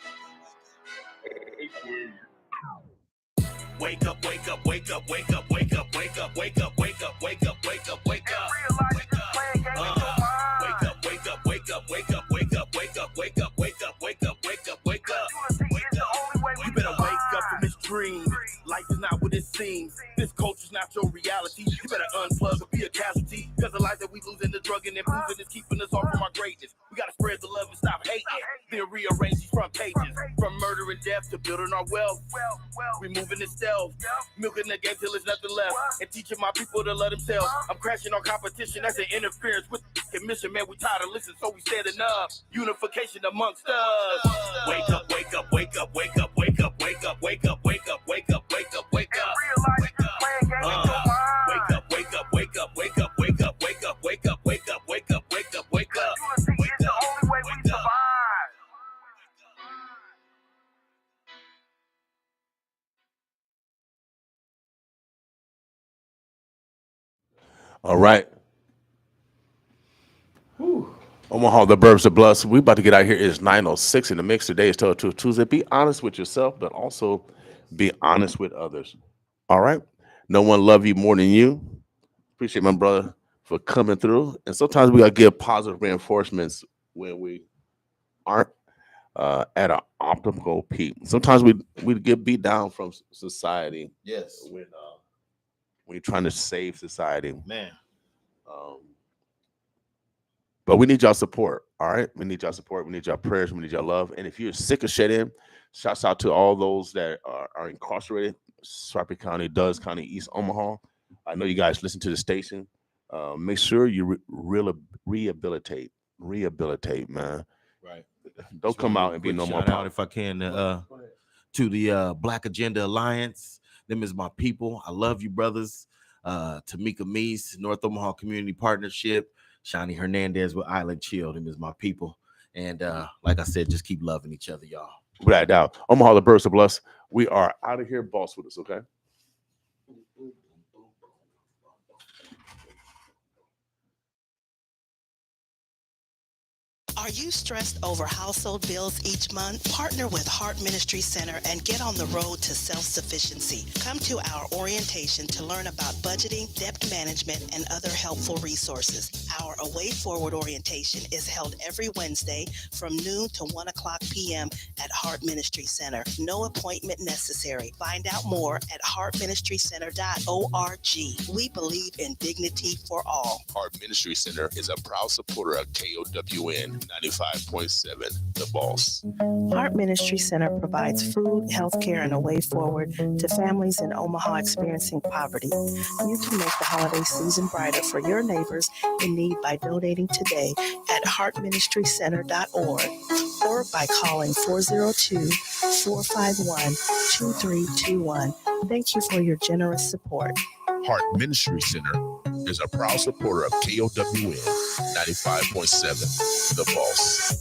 Wake up, wake up, wake up, wake up, wake up, wake up, wake up, wake up, wake up, wake up, wake up. Wake up, wake up, wake up, wake up, wake up, wake up, wake up, wake up, wake up, wake up, wake up, wake up. You better wake up from this dream. Life is not what it seems. This culture's not your reality. You better unplug or be a casualty. Cause the life that we lose in the drug and boozing is keeping us off from our greatness. We gotta spread the love and stop hating. Then rearrange these front pages. From murder and death to building our wealth. We moving in stealth. Milking the game till there's nothing left. And teaching my people to love themselves. I'm crashing on competition. That's an interference with the commission. Man, we tired of listening, so we standing up. Unification amongst us. Wake up, wake up, wake up, wake up, wake up, wake up, wake up, wake up, wake up, wake up, wake up. Wake up. Wake up, wake up, wake up, wake up, wake up, wake up, wake up, wake up, wake up, wake up, wake up. Wake up, wake up. All right. Omaha, the Burbs, the Bloods. We about to get out here. It's 9:06 in the mix. Today is Tell the Truth Tuesday. Be honest with yourself, but also be honest with others. All right. No one love you more than you. Appreciate my brother for coming through. And sometimes we got to give positive reinforcements when we aren't at an optimal peak. Sometimes we get beat down from society. Yes. When you're trying to save society. Man. But we need y'all support. All right. We need y'all support. We need y'all prayers. We need y'all love. And if you're sick of shedding, shouts out to all those that are incarcerated. Sarpy County, Dulles County, East Omaha. I know you guys listen to the station. Make sure you rehabilitate, man. Right. Don't come out and be no more. Shout out, if I can, to the Black Agenda Alliance. Them is my people. I love you, brothers. Tamika Meese, North Omaha Community Partnership, Shani Hernandez with Island Chill. Them is my people. And like I said, just keep loving each other, y'all. Without doubt. Omaha, the Burst of Bless. We are out of here. Boss with us, okay? Are you stressed over household bills each month? Partner with Heart Ministry Center and get on the road to self-sufficiency. Come to our orientation to learn about budgeting, debt management, and other helpful resources. Our Away Forward orientation is held every Wednesday from noon to 1 o'clock p.m. at Heart Ministry Center. No appointment necessary. Find out more at heartministrycenter.org. We believe in dignity for all. Heart Ministry Center is a proud supporter of KOWN 95.7, The Boss. Heart Ministry Center provides food, health care, and a way forward to families in Omaha experiencing poverty. You can make the holiday season brighter for your neighbors in need by donating today at heartministrycenter.org or by calling 402-451-2321. Thank you for your generous support. Heart Ministry Center is a proud supporter of KOWN 95.7, The Boss.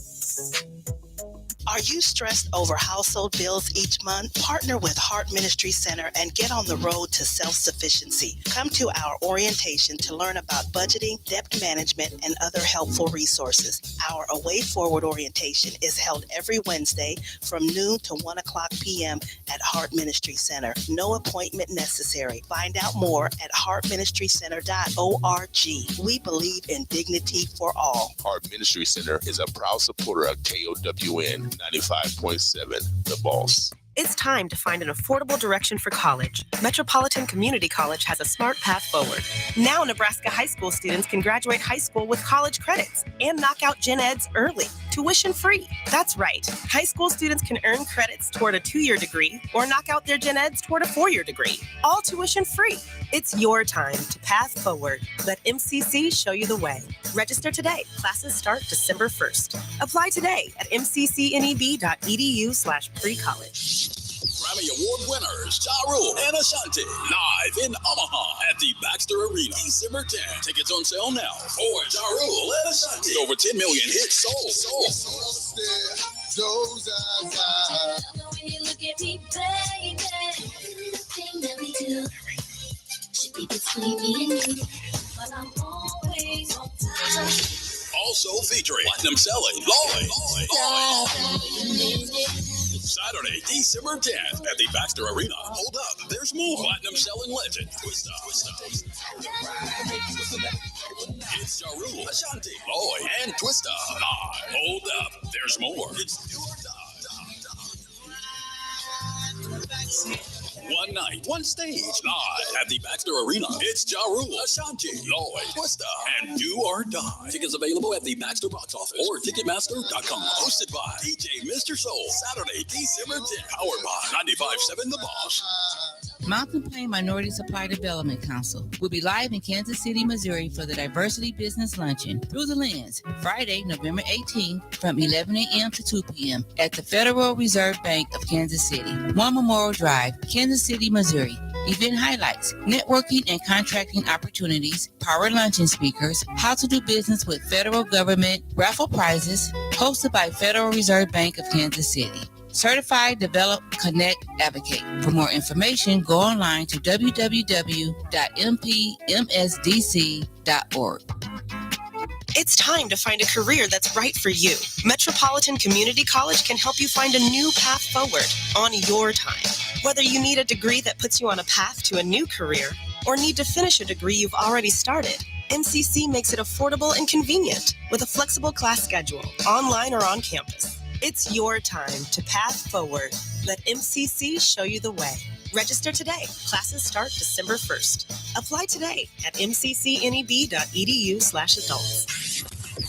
Are you stressed over household bills each month? Partner with Heart Ministry Center and get on the road to self-sufficiency. Come to our orientation to learn about budgeting, debt management, and other helpful resources. Our Away Forward orientation is held every Wednesday from noon to 1 o'clock p.m. at Heart Ministry Center. No appointment necessary. Find out more at heartministrycenter.org. We believe in dignity for all. Heart Ministry Center is a proud supporter of KOWN 95.7, The Boss. It's time to find an affordable direction for college. Metropolitan Community College has a smart path forward. Now Nebraska high school students can graduate high school with college credits and knock out gen eds early, tuition free. That's right. High school students can earn credits toward a 2-year degree or knock out their gen eds toward a 4-year degree, all tuition free. It's your time to path forward. Let MCC show you the way. Register today. Classes start December 1st. Apply today at mccneb.edu/pre-college. Grammy Award winners Ja Rule and Ashanti live in Omaha at the Baxter Arena December 10th. Tickets on sale now for Ja Rule and Ashanti. Over 10 million hits sold. When you look at me, baby, everything that we do should be between me and you, but I'm always on time. Also featuring Platinum Selling Lloyd. Saturday, December 10th at the Baxter Arena. Hold up, there's more. Platinum Selling legend Twista. It's Ja Rule, Ashanti, Lloyd, and Twista. Hold up, there's more. It's one night, one stage, live at the Baxter Arena. It's Ja Rule, Ashanti, Lloyd, Twista, and Do or Die. Tickets available at the Baxter box office or Ticketmaster.com. Hosted by DJ Mr. Soul. Saturday, December 10th. Powered by 95.7 The Boss. Mountain Plain Minority Supply Development Council will be live in Kansas City, Missouri for the Diversity Business Luncheon Through the Lens, Friday, November 18th from 11 a.m. to 2 p.m. at the Federal Reserve Bank of Kansas City, 1 Memorial Drive, Kansas City, Missouri. Event highlights, networking and contracting opportunities, power luncheon speakers, how to do business with federal government, raffle prizes, hosted by Federal Reserve Bank of Kansas City. Certified, Develop, Connect, Advocate. For more information, go online to www.mpmsdc.org. It's time to find a career that's right for you. Metropolitan Community College can help you find a new path forward on your time. Whether you need a degree that puts you on a path to a new career or need to finish a degree you've already started, MCC makes it affordable and convenient with a flexible class schedule, online or on campus. It's your time to path forward. Let MCC show you the way. Register today. Classes start December 1st. Apply today at mccneb.edu/adults.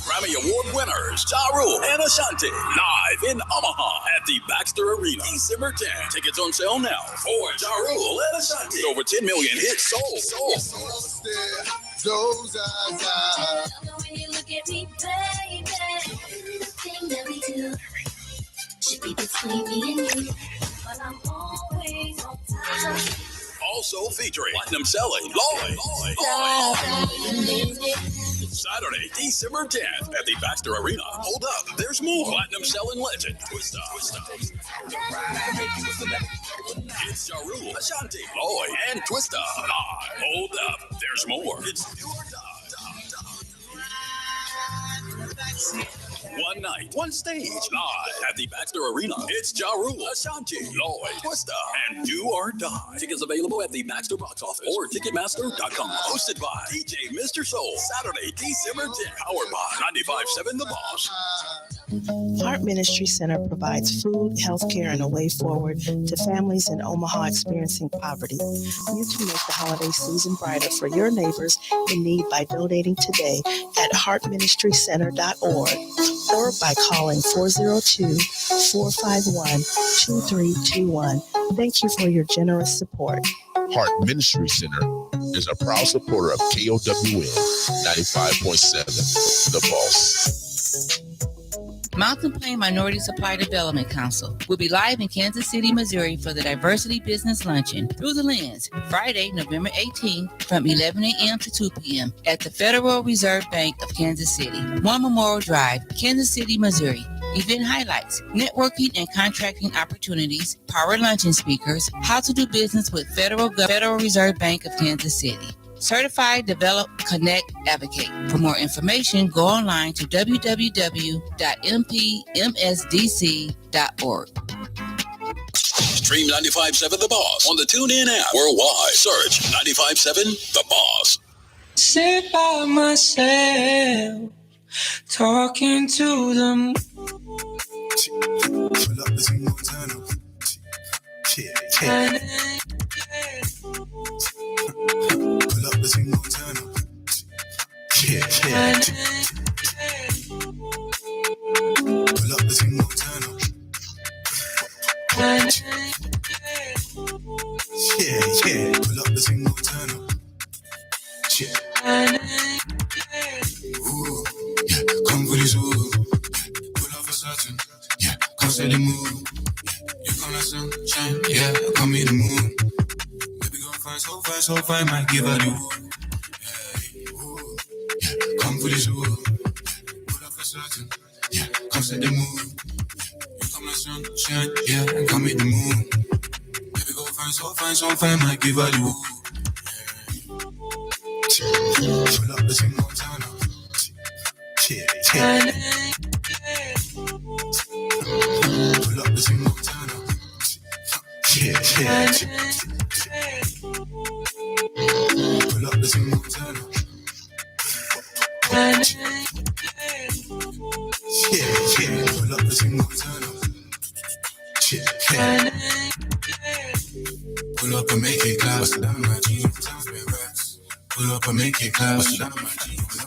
Grammy Award winners Ja Rule and Ashanti live in Omaha at the Baxter Arena December 10th. Tickets on sale now for Ja Rule and Ashanti. Over 10 million hits sold. When you look at me, baby, everything that we do should be between me and you, but I'm always on time. Also featuring platinum selling Lloyd. Saturday, December 10th at the Baxter Arena. Hold up, there's more. Platinum selling legend Twista. It's Ja Rule, Ashanti, Lloyd, and Twista. Live. Hold up, there's more. It's Do or Die. One night, one stage, live at the Baxter Arena. It's Ja Rule, Ashanti, Lloyd, Twista, and Do or Die. Tickets available at the Baxter box office or Ticketmaster.com. Hosted by DJ Mr. Soul. Saturday, December 10th. Powered by 95.7 The Boss. Heart Ministry Center provides food, health care, and a way forward to families in Omaha experiencing poverty. You can make the holiday season brighter for your neighbors in need by donating today at heartministrycenter.org or by calling 402-451-2321. Thank you for your generous support. Heart Ministry Center is a proud supporter of KOWN 95.7 The Boss. Mountain Plain Minority Supply Development Council will be live in Kansas City, Missouri for the Diversity Business Luncheon Through the Lens, Friday, November 18th from 11 a.m. to 2 p.m. at the Federal Reserve Bank of Kansas City, 1 Memorial Drive, Kansas City, Missouri. Event highlights, networking and contracting opportunities, power luncheon speakers, how to do business with Federal Reserve Bank of Kansas City. Certified, Develop, Connect, Advocate. For more information, go online to www.mpmsdc.org. Stream 95.7 The Boss on the TuneIn app. Worldwide, search 95.7 The Boss. Sit by myself, talking to them. Pull up the single turn up. Pull up the single turn up. Pull up the single turn up. Pull up the single turn up. Ooh, yeah, come for this ooh. Pull up for certain. Yeah, come say the move. You come like sunshine. Yeah, come meet the moon. Baby, gon' find so fine, might give her the woo. Yeah, come for this ooh. Pull up for certain. Yeah, come say the move. You come like sunshine. Yeah, come meet the moon. Baby, gon' find so fine, might give her the woo. Pull up the single turn up. Pull up the single turn up. Pull up the single turn up. Pull up the single turn up. Pull up and make it clap. Bust it down my jeans. Pull up and make it clap. Bust it down my jeans.